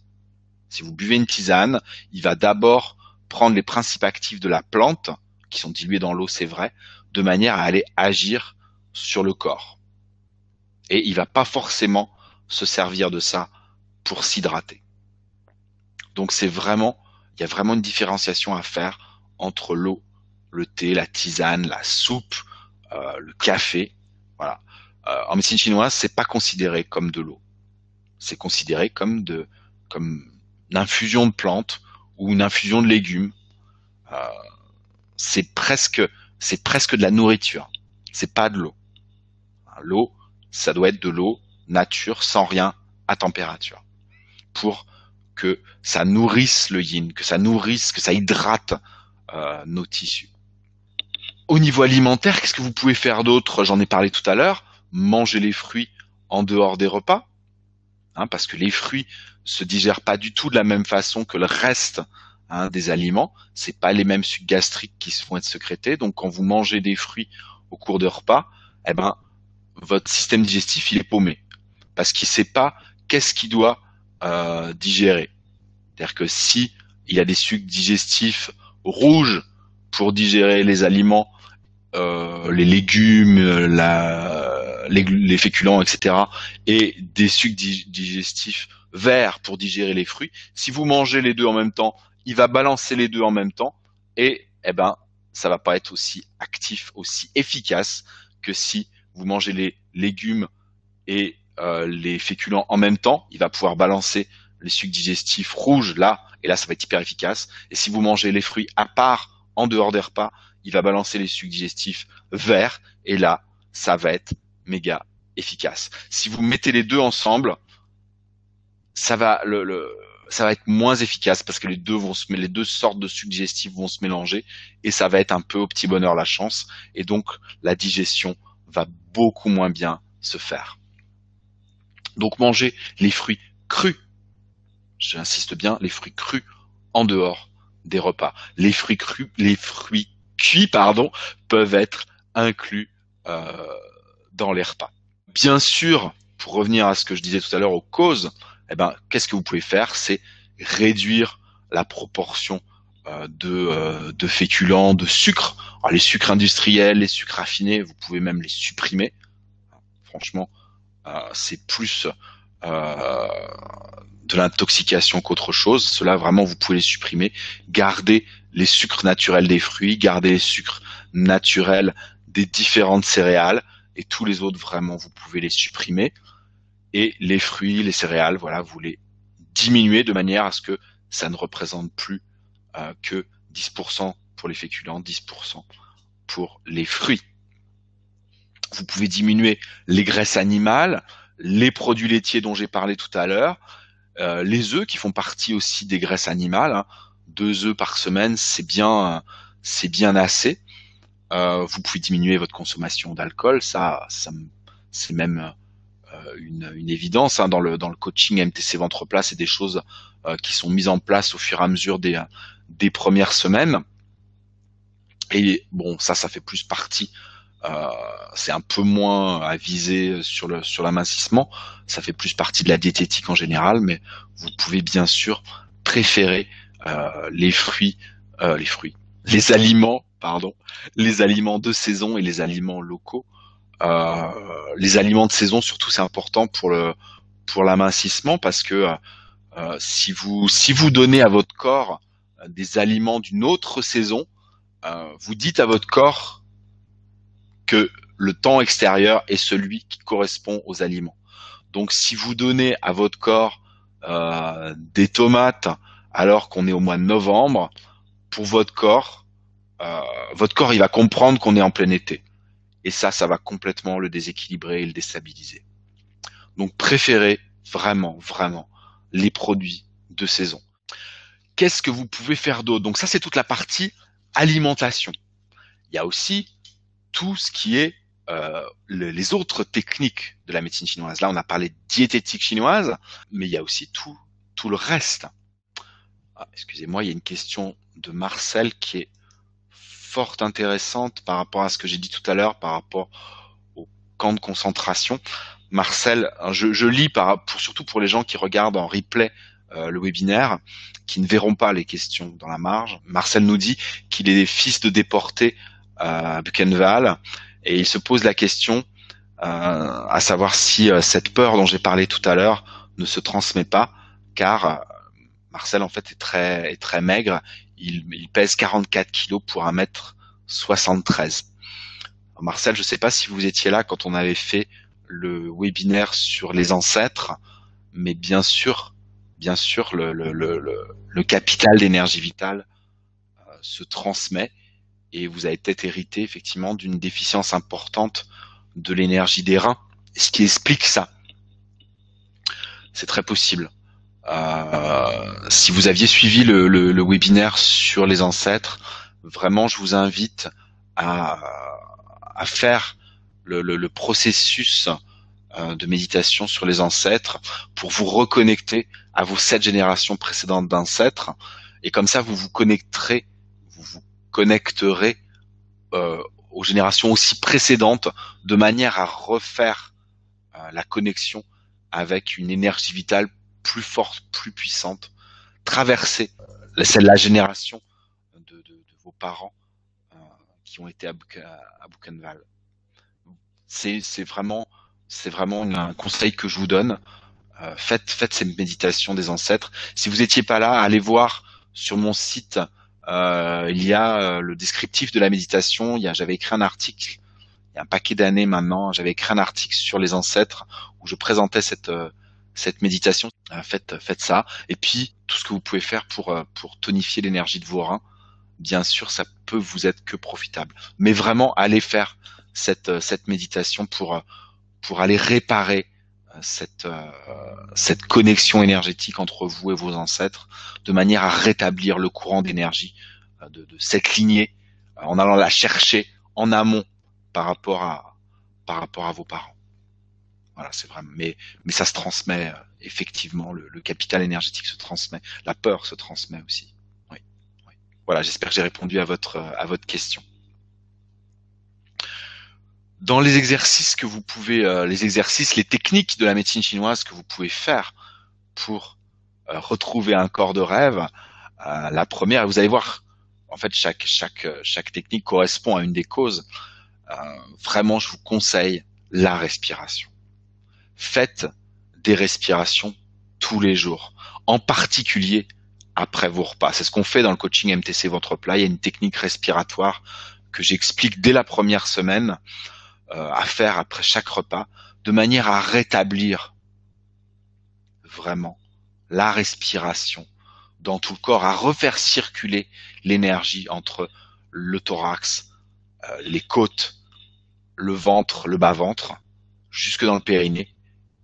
Si vous buvez une tisane, il va d'abord prendre les principes actifs de la plante, qui sont dilués dans l'eau, c'est vrai, de manière à aller agir sur le corps. Et il va pas forcément se servir de ça pour s'hydrater. Donc il y a vraiment une différenciation à faire entre l'eau, le thé, la tisane, la soupe, le café. Voilà. En médecine chinoise, c'est pas considéré comme de l'eau. C'est considéré comme une infusion de plantes ou une infusion de légumes. C'est presque de la nourriture. C'est pas de l'eau. L'eau, ça doit être de l'eau nature, sans rien, à température, pour que ça nourrisse le yin, que ça hydrate nos tissus. Au niveau alimentaire, qu'est-ce que vous pouvez faire d'autre? J'en ai parlé tout à l'heure. Manger les fruits en dehors des repas, hein, parce que les fruits se digèrent pas du tout de la même façon que le reste, hein, des aliments. C'est pas les mêmes sucs gastriques qui vont être sécrétés. Donc, quand vous mangez des fruits au cours de repas, eh ben, votre système digestif il est paumé, parce qu'il sait pas qu'est-ce qu'il doit digérer. C'est-à-dire que si il y a des sucs digestifs rouges pour digérer les aliments, les légumes, les féculents, etc., et des sucs digestifs verts pour digérer les fruits, si vous mangez les deux en même temps, il va balancer les deux en même temps, et eh ben ça va pas être aussi actif, aussi efficace que si vous mangez les légumes et les féculents en même temps. Il va pouvoir balancer les sucs digestifs rouges là, et là ça va être hyper efficace. Et si vous mangez les fruits à part, en dehors des repas, il va balancer les sucs digestifs verts, et là ça va être méga efficace. Si vous mettez les deux ensemble, ça va être moins efficace, parce que les deux sortes de sucs digestifs vont se mélanger, et ça va être un peu au petit bonheur la chance, et donc la digestion va beaucoup moins bien se faire. Donc manger les fruits crus, j'insiste bien, les fruits crus en dehors des repas. Les fruits cuits, peuvent être inclus dans les repas. Bien sûr, pour revenir à ce que je disais tout à l'heure aux causes, eh ben, qu'est-ce que vous pouvez faire? C'est réduire la proportion de féculents, de sucre. Alors, les sucres industriels, les sucres raffinés, vous pouvez même les supprimer. Franchement, c'est plus euh, de l'intoxication qu'autre chose. Cela, vraiment, vous pouvez les supprimer. Gardez les sucres naturels des fruits, gardez les sucres naturels des différentes céréales, et tous les autres, vraiment, vous pouvez les supprimer. Et les fruits, les céréales, voilà, vous les diminuez de manière à ce que ça ne représente plus que 10% pour les féculents, 10% pour les fruits. Vous pouvez diminuer les graisses animales, les produits laitiers dont j'ai parlé tout à l'heure, les œufs qui font partie aussi des graisses animales. Hein. 2 œufs par semaine, c'est bien assez. Vous pouvez diminuer votre consommation d'alcool, c'est même une évidence. Hein. Dans le coaching MTC Ventre Plat, c'est des choses qui sont mises en place au fur et à mesure des premières semaines. Et bon, ça fait plus partie. C'est un peu moins avisé sur l'amincissement. Ça fait plus partie de la diététique en général, mais vous pouvez bien sûr préférer les aliments, pardon, les aliments de saison et les aliments locaux. Euh, les aliments de saison, surtout, c'est important pour l'amincissement parce que si vous donnez à votre corps des aliments d'une autre saison, vous dites à votre corps que le temps extérieur est celui qui correspond aux aliments. Donc si vous donnez à votre corps des tomates alors qu'on est au mois de novembre, pour votre corps il va comprendre qu'on est en plein été. Et ça va complètement le déséquilibrer et le déstabiliser. Donc préférez vraiment, vraiment les produits de saison. Qu'est-ce que vous pouvez faire d'autre? Donc ça, c'est toute la partie alimentation. Il y a aussi tout ce qui est les autres techniques de la médecine chinoise. Là, on a parlé de diététique chinoise, mais il y a aussi tout le reste. Ah, excusez-moi, il y a une question de Marcel qui est fort intéressante par rapport à ce que j'ai dit tout à l'heure, par rapport au camp de concentration. Marcel, je lis surtout pour les gens qui regardent en replay le webinaire, qui ne verront pas les questions dans la marge. Marcel nous dit qu'il est fils de déportés à Buchenwald et il se pose la question à savoir si cette peur dont j'ai parlé tout à l'heure ne se transmet pas, car Marcel en fait est très maigre. Il pèse 44 kilos pour 1m73. Marcel, je ne sais pas si vous étiez là quand on avait fait le webinaire sur les ancêtres, mais bien sûr, le capital d'énergie vitale se transmet et vous avez peut-être hérité effectivement d'une déficience importante de l'énergie des reins, ce qui explique ça. C'est très possible. Si vous aviez suivi le webinaire sur les ancêtres, vraiment, je vous invite à faire le processus de méditation sur les ancêtres pour vous reconnecter à vos 7 générations précédentes d'ancêtres, et comme ça vous vous connecterez aux générations aussi précédentes de manière à refaire la connexion avec une énergie vitale plus forte, plus puissante, traverser celle de la génération de vos parents qui ont été à Buchenwald. C'est vraiment un conseil que je vous donne. Faites ces méditations des ancêtres. Si vous n'étiez pas là, allez voir sur mon site. Il y a le descriptif de la méditation. J'avais écrit un article il y a un paquet d'années maintenant. J'avais écrit un article sur les ancêtres où je présentais cette méditation. Faites ça. Et puis tout ce que vous pouvez faire pour tonifier l'énergie de vos reins. Bien sûr, ça peut vous être que profitable. Mais vraiment, allez faire cette méditation pour aller réparer cette connexion énergétique entre vous et vos ancêtres, de manière à rétablir le courant d'énergie de cette lignée, en allant la chercher en amont par rapport à vos parents. Voilà, c'est vraiment. Mais ça se transmet effectivement. Le capital énergétique se transmet. La peur se transmet aussi. Oui. Oui. Voilà, j'espère que j'ai répondu à votre question. Dans les exercices que vous pouvez, les techniques de la médecine chinoise que vous pouvez faire pour retrouver un corps de rêve, la première, vous allez voir, en fait, chaque technique correspond à une des causes. Vraiment, je vous conseille la respiration. Faites des respirations tous les jours, en particulier après vos repas. C'est ce qu'on fait dans le coaching MTC Ventre Plat. Il y a une technique respiratoire que j'explique dès la première semaine à faire après chaque repas, de manière à rétablir vraiment la respiration dans tout le corps, à refaire circuler l'énergie entre le thorax, les côtes, le ventre, le bas-ventre, jusque dans le périnée,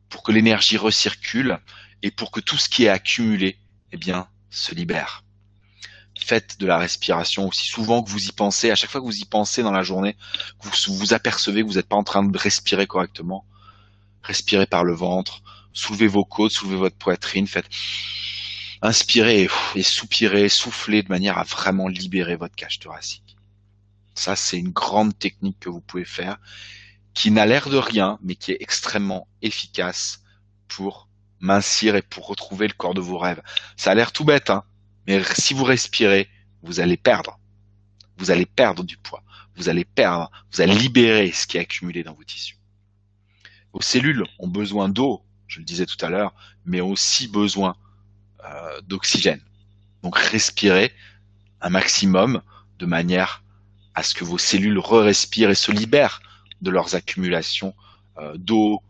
pour que l'énergie recircule et pour que tout ce qui est accumulé, eh bien, se libère. Faites de la respiration aussi souvent que vous y pensez, à chaque fois que vous y pensez dans la journée, que vous vous apercevez que vous n'êtes pas en train de respirer correctement, respirez par le ventre, soulevez vos côtes, soulevez votre poitrine, faites inspirez et soupirez, soufflez de manière à vraiment libérer votre cage thoracique. Ça, c'est une grande technique que vous pouvez faire, qui n'a l'air de rien, mais qui est extrêmement efficace pour mincir et pour retrouver le corps de vos rêves. Ça a l'air tout bête, hein, mais si vous respirez, vous allez perdre. Vous allez perdre du poids. Vous allez libérer ce qui est accumulé dans vos tissus. Vos cellules ont besoin d'eau, je le disais tout à l'heure, mais ont aussi besoin d'oxygène. Donc respirez un maximum de manière à ce que vos cellules re-respirent et se libèrent de leurs accumulations d'eau.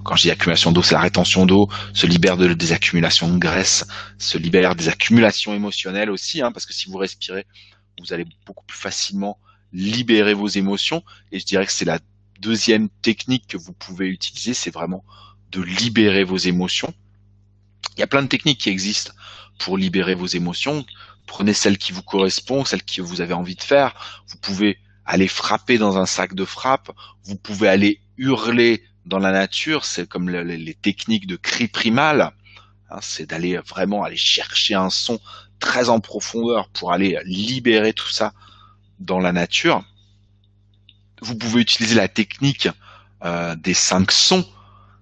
Quand je dis accumulation d'eau, c'est la rétention d'eau, se libère des accumulations de graisse, se libère des accumulations émotionnelles aussi, hein, parce que si vous respirez, vous allez beaucoup plus facilement libérer vos émotions. Et je dirais que c'est la deuxième technique que vous pouvez utiliser, c'est vraiment de libérer vos émotions. Il y a plein de techniques qui existent pour libérer vos émotions. Prenez celle qui vous correspond, celle que vous avez envie de faire. Vous pouvez aller frapper dans un sac de frappe. Vous pouvez aller hurler dans la nature. C'est comme les techniques de cri primal. Hein, c'est d'aller vraiment aller chercher un son très en profondeur pour aller libérer tout ça dans la nature. Vous pouvez utiliser la technique des 5 sons,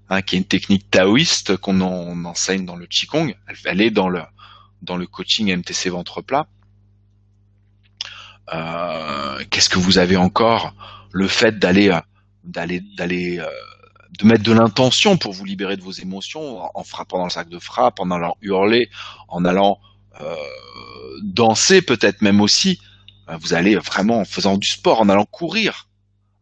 hein, qui est une technique taoïste qu'on enseigne dans le Qigong. Elle est dans le coaching MTC Ventre Plat. Qu'est-ce que vous avez encore? Le fait de mettre de l'intention pour vous libérer de vos émotions, en frappant dans le sac de frappe, en allant hurler, en allant danser peut-être même aussi. Vous allez vraiment en faisant du sport, en allant courir.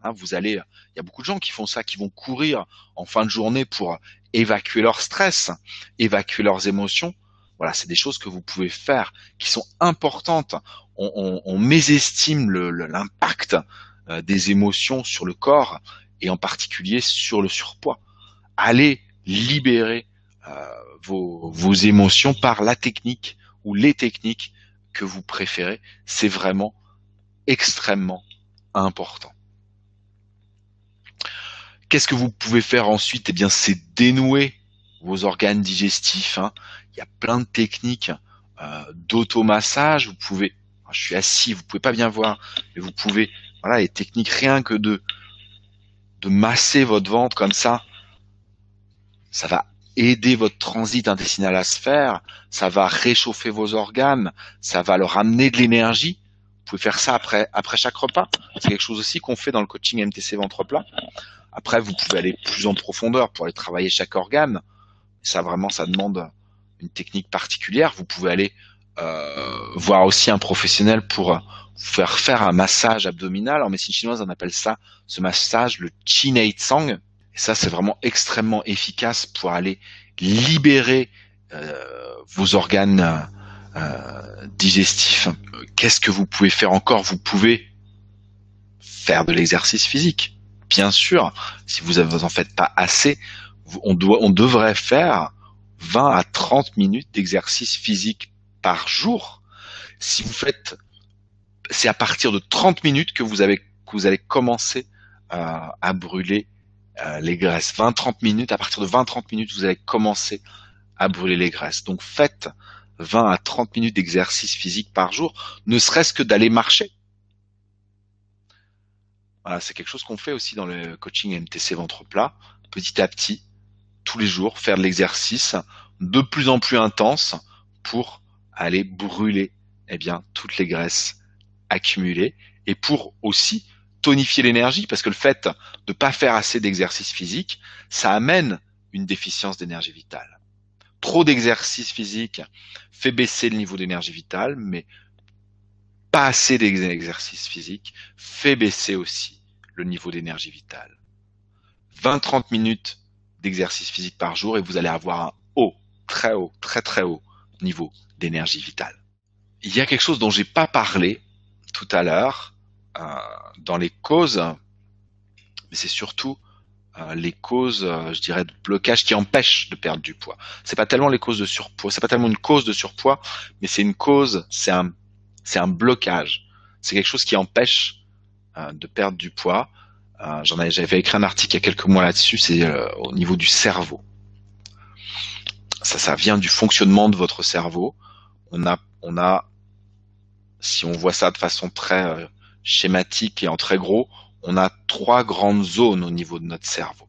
Hein, il y a beaucoup de gens qui font ça, qui vont courir en fin de journée pour évacuer leur stress, évacuer leurs émotions. Voilà, c'est des choses que vous pouvez faire, qui sont importantes. On mésestime l'impact des émotions sur le corps et en particulier sur le surpoids. Allez libérer vos émotions par la technique ou les techniques que vous préférez. C'est vraiment extrêmement important. Qu'est-ce que vous pouvez faire ensuite? Eh bien, c'est dénouer vos organes digestifs. Hein. Il y a plein de techniques d'automassage. Vous pouvez, je suis assis, vous pouvez pas bien voir, mais vous pouvez, voilà, les techniques rien que de masser votre ventre comme ça va aider votre transit intestinal à se faire, ça va réchauffer vos organes, ça va leur amener de l'énergie. Vous pouvez faire ça après chaque repas. C'est quelque chose aussi qu'on fait dans le coaching MTC Ventre Plat. Après, vous pouvez aller plus en profondeur pour aller travailler chaque organe. Ça vraiment, ça demande une technique particulière. Vous pouvez aller voir aussi un professionnel pour vous faire un massage abdominal. En médecine chinoise, on appelle ça, ce massage, le Qi Nei Tsang. Et ça, c'est vraiment extrêmement efficace pour aller libérer vos organes digestifs. Qu'est-ce que vous pouvez faire encore? Vous pouvez faire de l'exercice physique. Bien sûr, si vous en faites pas assez, on devrait faire 20 à 30 minutes d'exercice physique par jour. Si vous faites, c'est à partir de 30 minutes que vous allez commencer à brûler les graisses. 20-30 minutes, à partir de 20-30 minutes, vous allez commencer à brûler les graisses. Donc faites 20 à 30 minutes d'exercice physique par jour, ne serait-ce que d'aller marcher. Voilà, c'est quelque chose qu'on fait aussi dans le coaching MTC Ventre Plat, petit à petit, tous les jours, faire de l'exercice de plus en plus intense pour aller brûler, eh bien, toutes les graisses accumulées et pour aussi tonifier l'énergie, parce que le fait de pas faire assez d'exercice physique, ça amène une déficience d'énergie vitale. Trop d'exercice physique fait baisser le niveau d'énergie vitale, mais pas assez d'exercice physique fait baisser aussi le niveau d'énergie vitale. 20-30 minutes d'exercice physique par jour et vous allez avoir un haut, très très haut niveau d'énergie vitale. Il y a quelque chose dont j'ai pas parlé tout à l'heure dans les causes, mais c'est surtout les causes, je dirais, de blocage qui empêchent de perdre du poids. C'est pas tellement les causes de surpoids, c'est pas tellement une cause de surpoids, mais c'est une cause, c'est un blocage. C'est quelque chose qui empêche de perdre du poids. J'avais écrit un article il y a quelques mois là-dessus, c'est au niveau du cerveau. Ça vient du fonctionnement de votre cerveau. On a, si on voit ça de façon très schématique et en très gros, on a 3 grandes zones au niveau de notre cerveau.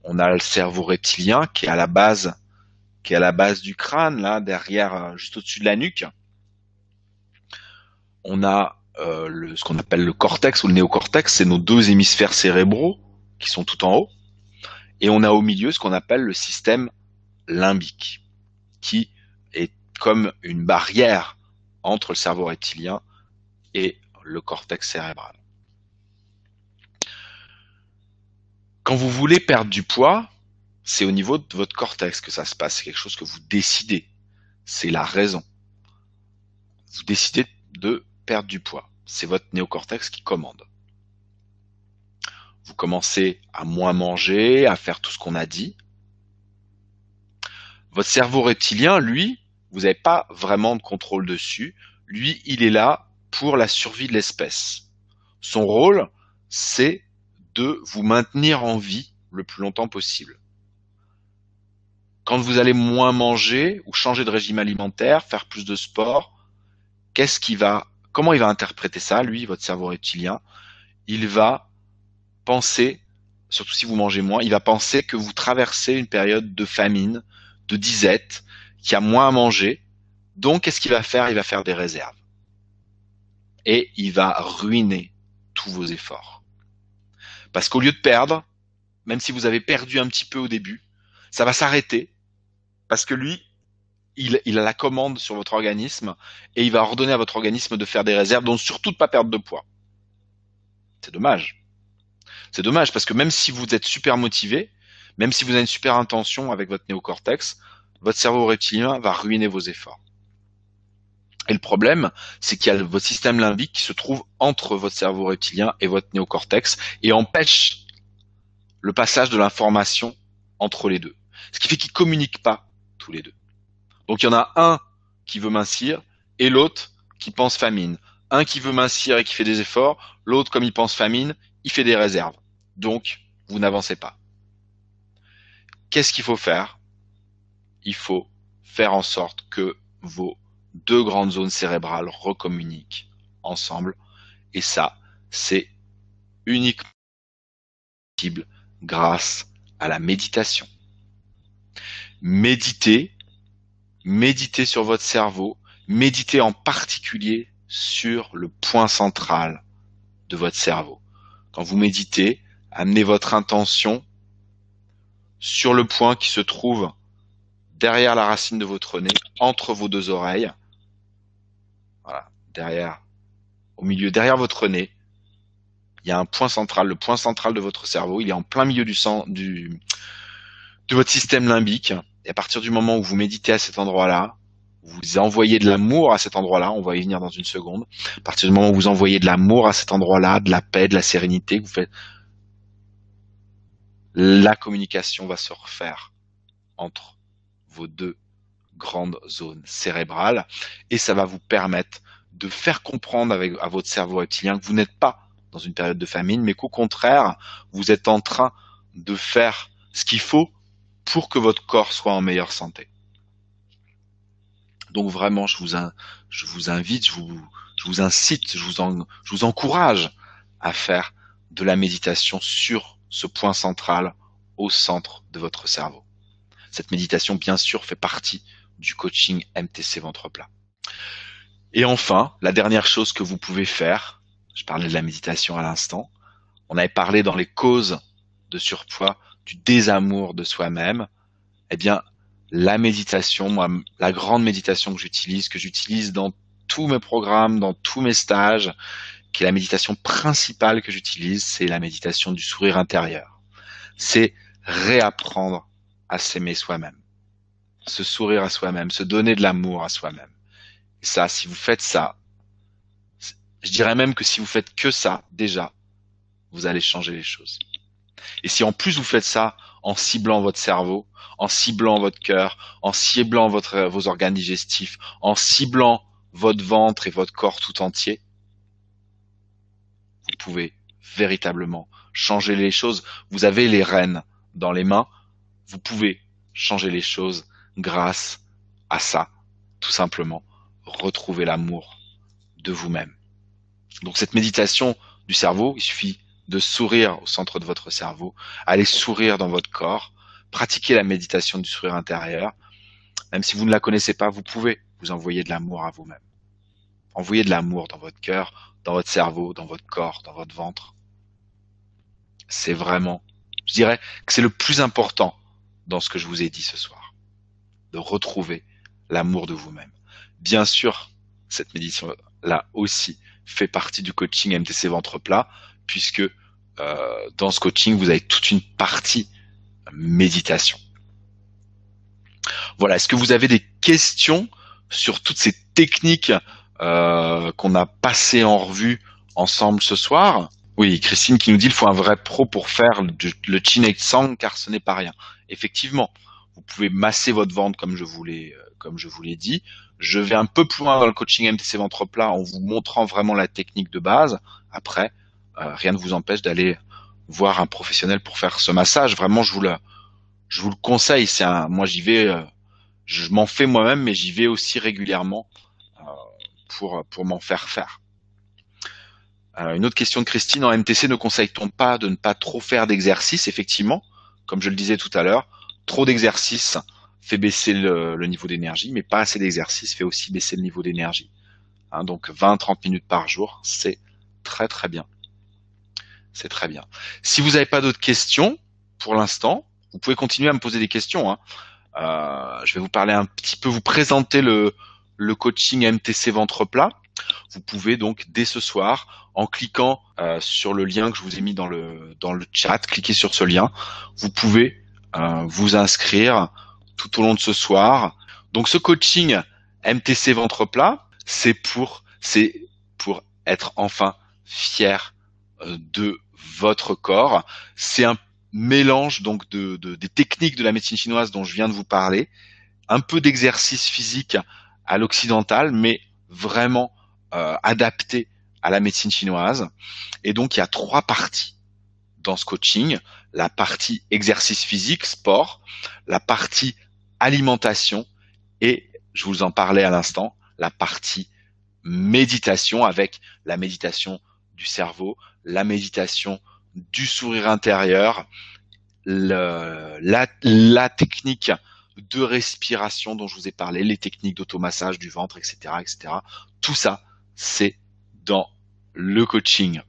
On a le cerveau reptilien qui est à la base du crâne, là, derrière, juste au-dessus de la nuque. On a ce qu'on appelle le cortex ou le néocortex, c'est nos 2 hémisphères cérébraux qui sont tout en haut. Et on a au milieu ce qu'on appelle le système limbique, qui est comme une barrière entre le cerveau reptilien et le cortex cérébral. Quand vous voulez perdre du poids, c'est au niveau de votre cortex que ça se passe. C'est quelque chose que vous décidez. C'est la raison. Vous décidez de perdre du poids. C'est votre néocortex qui commande. Vous commencez à moins manger, à faire tout ce qu'on a dit. Votre cerveau reptilien, lui, vous n'avez pas vraiment de contrôle dessus. Lui, il est là pour la survie de l'espèce. Son rôle, c'est de vous maintenir en vie le plus longtemps possible. Quand vous allez moins manger ou changer de régime alimentaire, faire plus de sport, comment il va interpréter ça, lui, votre cerveau reptilien? Il va penser, surtout si vous mangez moins, il va penser que vous traversez une période de famine, de disette, qu'il y a moins à manger. Donc, qu'est-ce qu'il va faire? Il va faire des réserves. Et il va ruiner tous vos efforts. Parce qu'au lieu de perdre, même si vous avez perdu un petit peu au début, ça va s'arrêter. Parce que lui, il a la commande sur votre organisme et il va ordonner à votre organisme de faire des réserves, donc surtout de ne pas perdre de poids. C'est dommage. C'est dommage parce que même si vous êtes super motivé, même si vous avez une super intention avec votre néocortex, votre cerveau reptilien va ruiner vos efforts. Et le problème, c'est qu'il y a votre système limbique qui se trouve entre votre cerveau reptilien et votre néocortex et empêche le passage de l'information entre les deux. Ce qui fait qu'ils ne communiquent pas tous les deux. Donc il y en a un qui veut mincir et l'autre qui pense famine. Un qui veut mincir et qui fait des efforts, l'autre comme il pense famine, il fait des réserves. Donc vous n'avancez pas. Qu'est-ce qu'il faut faire? Il faut faire en sorte que vos 2 grandes zones cérébrales recommuniquent ensemble. Et ça, c'est uniquement possible grâce à la méditation. Méditez sur votre cerveau, méditez en particulier sur le point central de votre cerveau. Quand vous méditez, amenez votre intention sur le point qui se trouve derrière la racine de votre nez, entre vos 2 oreilles. Voilà, au milieu, derrière votre nez, il y a un point central, le point central de votre cerveau, il est en plein milieu de votre système limbique. Et à partir du moment où vous méditez à cet endroit-là, vous envoyez de l'amour à cet endroit-là, on va y venir dans une seconde. À partir du moment où vous envoyez de l'amour à cet endroit-là, de la paix, de la sérénité, que vous faites, la communication va se refaire entre vos 2 grandes zones cérébrales et ça va vous permettre de faire comprendre à votre cerveau reptilien que vous n'êtes pas dans une période de famine, mais qu'au contraire, vous êtes en train de faire ce qu'il faut pour que votre corps soit en meilleure santé. Donc vraiment, je vous invite, je vous incite, je vous encourage à faire de la méditation sur ce point central au centre de votre cerveau. Cette méditation, bien sûr, fait partie du coaching MTC Ventre Plat. Et enfin, la dernière chose que vous pouvez faire, je parlais de la méditation à l'instant, on avait parlé dans les causes de surpoids du désamour de soi-même, eh bien, la méditation, moi, la grande méditation que j'utilise dans tous mes programmes, dans tous mes stages, qui est la méditation principale que j'utilise, c'est la méditation du sourire intérieur. C'est réapprendre à s'aimer soi-même, se sourire à soi-même, se donner de l'amour à soi-même. Et ça, si vous faites ça, je dirais même que si vous faites que ça, déjà, vous allez changer les choses. Et si en plus vous faites ça en ciblant votre cerveau, en ciblant votre cœur, en ciblant vos organes digestifs, en ciblant votre ventre et votre corps tout entier, vous pouvez véritablement changer les choses. Vous avez les rênes dans les mains, vous pouvez changer les choses grâce à ça, tout simplement, retrouver l'amour de vous-même. Donc cette méditation du cerveau, il suffit de sourire au centre de votre cerveau, aller sourire dans votre corps, pratiquer la méditation du sourire intérieur. Même si vous ne la connaissez pas, vous pouvez vous envoyer de l'amour à vous-même. Envoyez de l'amour dans votre cœur, dans votre cerveau, dans votre corps, dans votre ventre. C'est vraiment, je dirais que c'est le plus important dans ce que je vous ai dit ce soir, de retrouver l'amour de vous-même. Bien sûr, cette méditation-là aussi fait partie du coaching MTC ventre plat, puisque dans ce coaching, vous avez toute une partie méditation. Voilà, est-ce que vous avez des questions sur toutes ces techniques qu'on a passées en revue ensemble ce soir? Oui, Christine qui nous dit il faut un vrai pro pour faire le Chin Sang car ce n'est pas rien. Effectivement, vous pouvez masser votre ventre comme je vous l'ai dit. Je vais un peu plus loin dans le coaching MTC ventre plat en vous montrant vraiment la technique de base. Après, rien ne vous empêche d'aller voir un professionnel pour faire ce massage. Vraiment, je vous le conseille. Moi j'y vais, je m'en fais moi-même, mais j'y vais aussi régulièrement pour m'en faire faire. Une autre question de Christine, en MTC, ne conseille-t-on pas de ne pas trop faire d'exercices? Effectivement, comme je le disais tout à l'heure, trop d'exercices fait baisser le niveau d'énergie, mais pas assez d'exercices fait aussi baisser le niveau d'énergie. Donc 20-30 minutes par jour, c'est très très bien. C'est très bien. Si vous n'avez pas d'autres questions, pour l'instant, vous pouvez continuer à me poser des questions. Je vais vous parler un petit peu, vous présenter le coaching MTC ventre plat. Vous pouvez donc dès ce soir, en cliquant sur le lien que je vous ai mis dans le chat, cliquez sur ce lien. Vous pouvez vous inscrire tout au long de ce soir. Donc ce coaching MTC ventre plat, c'est pour être enfin fier de votre corps. C'est un mélange donc des techniques de la médecine chinoise dont je viens de vous parler, un peu d'exercice physique à l'occidental, mais vraiment adapté à la médecine chinoise. Et donc il y a 3 parties dans ce coaching: la partie exercice physique, sport, la partie alimentation et, je vous en parlais à l'instant, la partie méditation avec la méditation du cerveau, la méditation du sourire intérieur, la technique de respiration dont je vous ai parlé, les techniques d'automassage du ventre, etc., etc. Tout ça, c'est dans le coaching.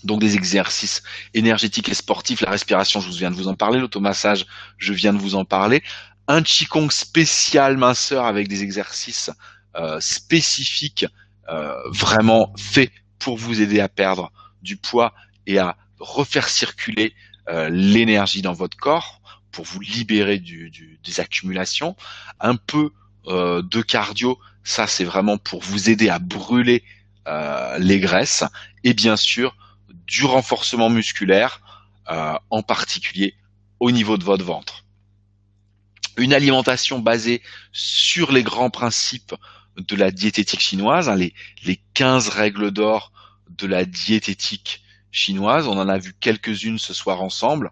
Donc des exercices énergétiques et sportifs, la respiration, je viens de vous en parler, l'automassage, je viens de vous en parler, un Qigong spécial minceur avec des exercices spécifiques, vraiment faits pour vous aider à perdre du poids et à refaire circuler l'énergie dans votre corps pour vous libérer des accumulations. Un peu de cardio, ça c'est vraiment pour vous aider à brûler les graisses, et bien sûr du renforcement musculaire, en particulier au niveau de votre ventre. Une alimentation basée sur les grands principes de la diététique chinoise, les 15 règles d'or de la diététique chinoise. On en a vu quelques-unes ce soir ensemble.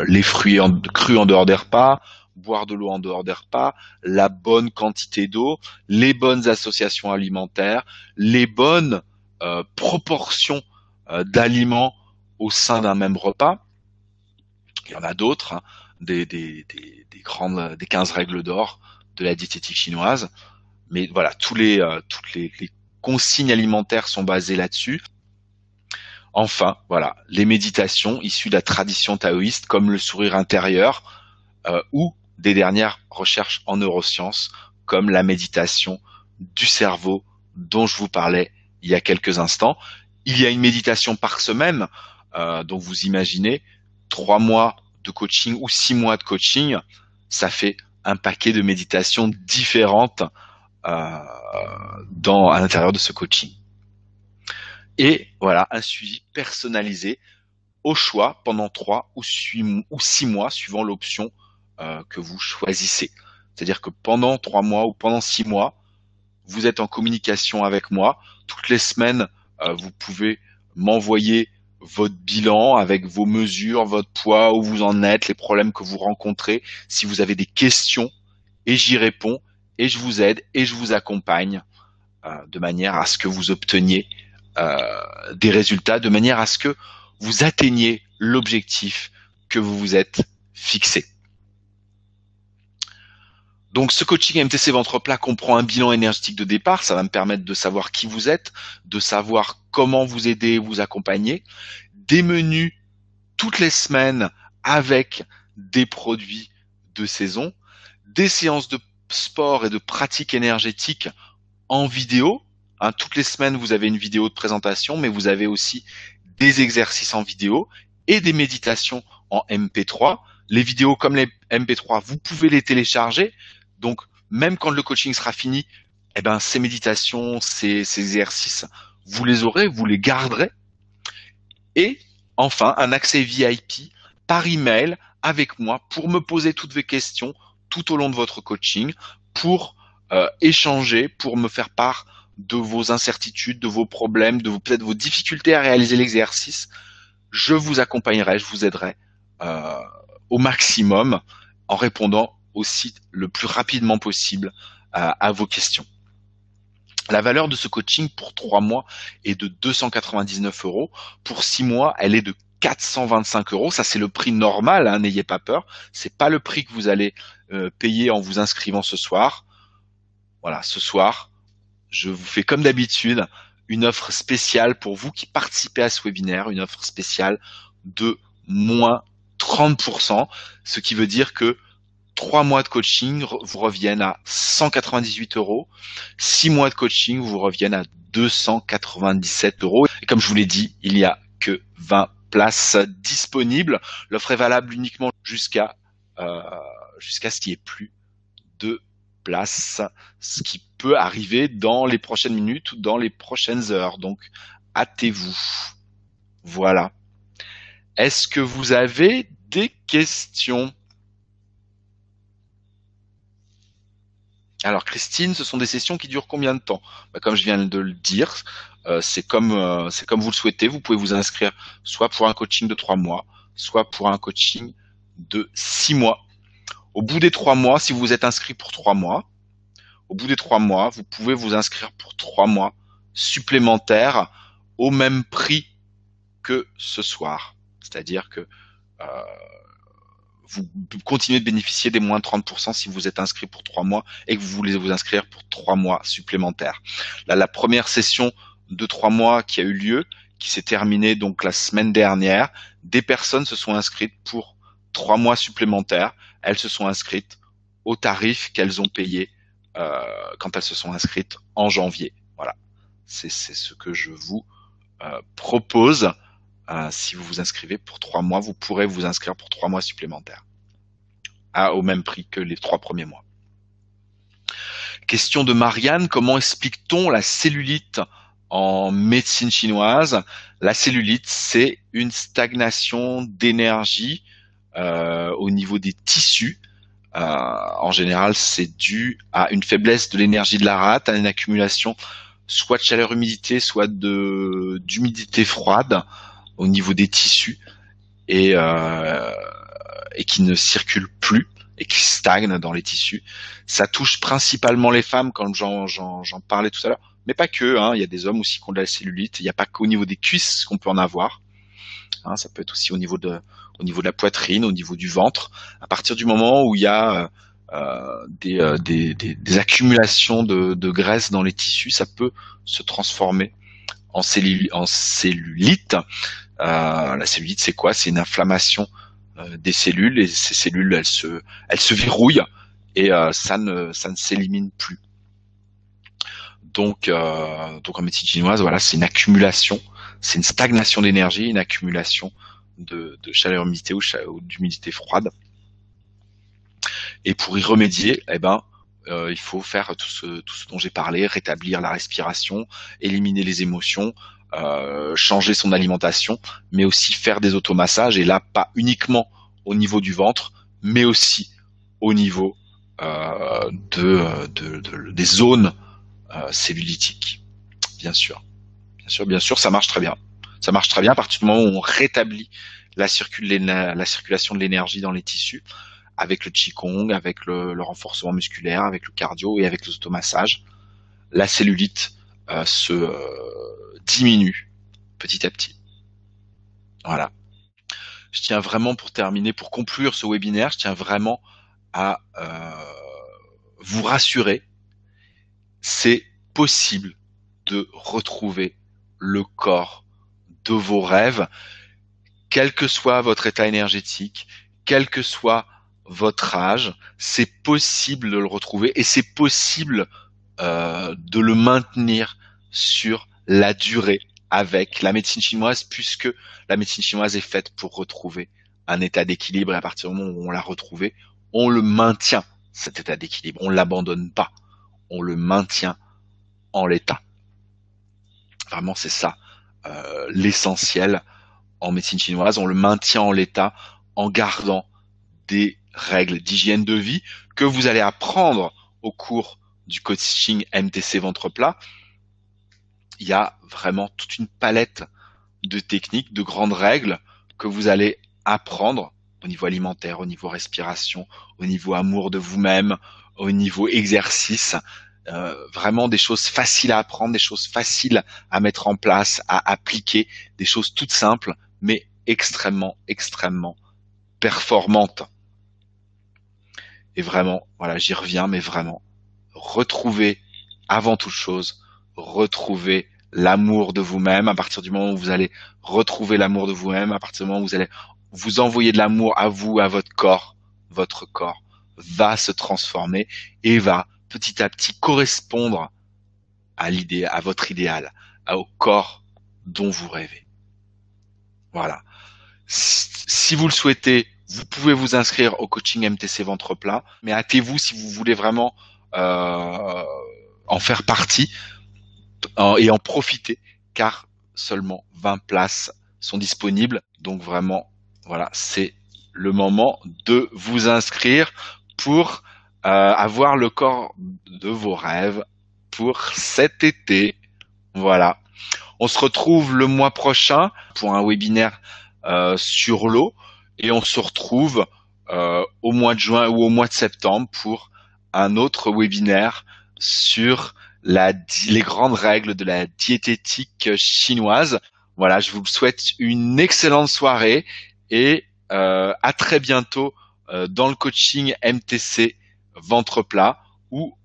Les fruits crus en dehors des repas, boire de l'eau en dehors des repas, la bonne quantité d'eau, les bonnes associations alimentaires, les bonnes proportions d'aliments au sein d'un même repas. Il y en a d'autres, des 15 règles d'or de la diététique chinoise. Mais voilà, toutes les consignes alimentaires sont basées là-dessus. Enfin, voilà, les méditations issues de la tradition taoïste, comme le sourire intérieur, ou des dernières recherches en neurosciences, comme la méditation du cerveau dont je vous parlais il y a quelques instants. Il y a une méditation par semaine, donc vous imaginez 3 mois de coaching ou 6 mois de coaching, ça fait un paquet de méditations différentes euh, à l'intérieur de ce coaching. Et voilà, un suivi personnalisé au choix pendant 3 ou 6 mois, suivant l'option que vous choisissez. C'est-à-dire que pendant 3 mois ou pendant 6 mois, vous êtes en communication avec moi. Toutes les semaines, vous pouvez m'envoyer votre bilan avec vos mesures, votre poids, où vous en êtes, les problèmes que vous rencontrez. Si vous avez des questions, et j'y réponds, et je vous aide, et je vous accompagne de manière à ce que vous obteniez des résultats, de manière à ce que vous atteigniez l'objectif que vous vous êtes fixé. Donc ce coaching MTC ventre plat comprend un bilan énergétique de départ, ça va me permettre de savoir qui vous êtes, de savoir comment vous aider, vous accompagner, des menus toutes les semaines avec des produits de saison, des séances de sport et de pratique énergétique en vidéo. Toutes les semaines, vous avez une vidéo de présentation, mais vous avez aussi des exercices en vidéo et des méditations en MP3. Les vidéos comme les MP3, vous pouvez les télécharger. Donc, même quand le coaching sera fini, ces méditations, ces exercices, vous les aurez, vous les garderez. Et enfin, un accès VIP par email avec moi pour me poser toutes vos questions tout au long de votre coaching, pour échanger, pour me faire part de vos incertitudes, de vos problèmes, de peut-être vos difficultés à réaliser l'exercice. Je vous accompagnerai, je vous aiderai au maximum en répondant aussi le plus rapidement possible à vos questions. La valeur de ce coaching pour 3 mois est de 299 €. Pour 6 mois, elle est de 425 €. Ça, c'est le prix normal, hein, n'ayez pas peur. C'est pas le prix que vous allez payer en vous inscrivant ce soir. Voilà, ce soir, je vous fais comme d'habitude une offre spéciale pour vous qui participez à ce webinaire, une offre spéciale de moins 30%, ce qui veut dire que 3 mois de coaching vous reviennent à 198 €. 6 mois de coaching vous reviennent à 297 €. Et comme je vous l'ai dit, il n'y a que 20 places disponibles. L'offre est valable uniquement jusqu'à ce qu'il n'y ait plus de place, ce qui peut arriver dans les prochaines minutes ou dans les prochaines heures. Donc, hâtez-vous. Voilà. Est-ce que vous avez des questions? Alors Christine, ce sont des sessions qui durent combien de temps? Comme je viens de le dire, c'est comme vous le souhaitez. Vous pouvez vous inscrire soit pour un coaching de 3 mois, soit pour un coaching de 6 mois. Au bout des 3 mois, si vous vous êtes inscrit pour 3 mois, au bout des 3 mois, vous pouvez vous inscrire pour 3 mois supplémentaires au même prix que ce soir. C'est-à-dire que vous continuez de bénéficier des moins 30% si vous êtes inscrit pour 3 mois et que vous voulez vous inscrire pour 3 mois supplémentaires. Là, la première session de 3 mois qui a eu lieu, qui s'est terminée donc la semaine dernière, des personnes se sont inscrites pour 3 mois supplémentaires. Elles se sont inscrites au tarif qu'elles ont payé quand elles se sont inscrites en janvier. Voilà, c'est ce que je vous propose. Si vous vous inscrivez pour 3 mois, vous pourrez vous inscrire pour 3 mois supplémentaires au même prix que les 3 premiers mois. Question de Marianne, comment explique-t-on la cellulite en médecine chinoise? La cellulite, c'est une stagnation d'énergie au niveau des tissus. En général, c'est dû à une faiblesse de l'énergie de la rate, à une accumulation soit de chaleur-humidité, soit d'humidité froide au niveau des tissus et qui ne circule plus et qui stagne dans les tissus. Ça touche principalement les femmes, comme j'en parlais tout à l'heure, mais pas que. Il y a des hommes aussi qui ont de la cellulite. Il n'y a pas qu'au niveau des cuisses qu'on peut en avoir. Ça peut être aussi au niveau de la poitrine, au niveau du ventre. À partir du moment où il y a des accumulations de graisse dans les tissus, ça peut se transformer en cellulite. La cellulite, c'est quoi? C'est une inflammation des cellules, et ces cellules, elles se verrouillent, et ça ne s'élimine plus. Donc en médecine chinoise, voilà, c'est une accumulation, c'est une stagnation d'énergie, une accumulation de chaleur humidité ou d'humidité froide. Et pour y remédier, il faut faire tout ce dont j'ai parlé, rétablir la respiration, éliminer les émotions, changer son alimentation, mais aussi faire des automassages, et là pas uniquement au niveau du ventre, mais aussi au niveau des zones cellulitiques. Bien sûr, bien sûr, ça marche très bien. Ça marche très bien à partir du moment où on rétablit la circulation de l'énergie dans les tissus, avec le qigong, avec le renforcement musculaire, avec le cardio et avec les automassages. La cellulite se diminue petit à petit. Voilà. Je tiens vraiment, pour terminer, pour conclure ce webinaire, je tiens vraiment à vous rassurer. C'est possible de retrouver le corps de vos rêves, quel que soit votre état énergétique, quel que soit votre âge, c'est possible de le retrouver, et c'est possible de le maintenir sur la durée avec la médecine chinoise, puisque la médecine chinoise est faite pour retrouver un état d'équilibre, et à partir du moment où on l'a retrouvé, on le maintient, cet état d'équilibre. On ne l'abandonne pas, on le maintient en l'état. Vraiment, c'est ça l'essentiel en médecine chinoise. On le maintient en l'état en gardant des règles d'hygiène de vie que vous allez apprendre au cours du coaching MTC ventre plat. Il y a vraiment toute une palette de techniques, de grandes règles que vous allez apprendre au niveau alimentaire, au niveau respiration, au niveau amour de vous-même, au niveau exercice. Vraiment des choses faciles à apprendre, des choses faciles à mettre en place, à appliquer, des choses toutes simples, mais extrêmement performantes. Et vraiment, voilà, j'y reviens, mais vraiment, retrouvez, avant toute chose, retrouvez l'amour de vous-même. À partir du moment où vous allez retrouver l'amour de vous-même, à partir du moment où vous allez vous envoyer de l'amour à vous, à votre corps va se transformer et va petit à petit correspondre à l'idée, à votre idéal, au corps dont vous rêvez. Voilà. Si vous le souhaitez, vous pouvez vous inscrire au coaching MTC ventre plat, mais hâtez-vous si vous voulez vraiment en faire partie et en profiter, car seulement 20 places sont disponibles. Donc vraiment, voilà, c'est le moment de vous inscrire pour avoir le corps de vos rêves pour cet été. Voilà. On se retrouve le mois prochain pour un webinaire sur l'eau, et on se retrouve au mois de juin ou au mois de septembre pour un autre webinaire sur les grandes règles de la diététique chinoise. Voilà, je vous souhaite une excellente soirée, et à très bientôt dans le coaching MTC ventre plat, ou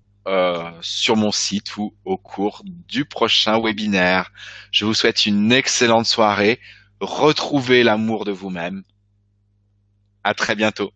sur mon site, ou au cours du prochain webinaire. Je vous souhaite une excellente soirée. Retrouvez l'amour de vous-même. À très bientôt.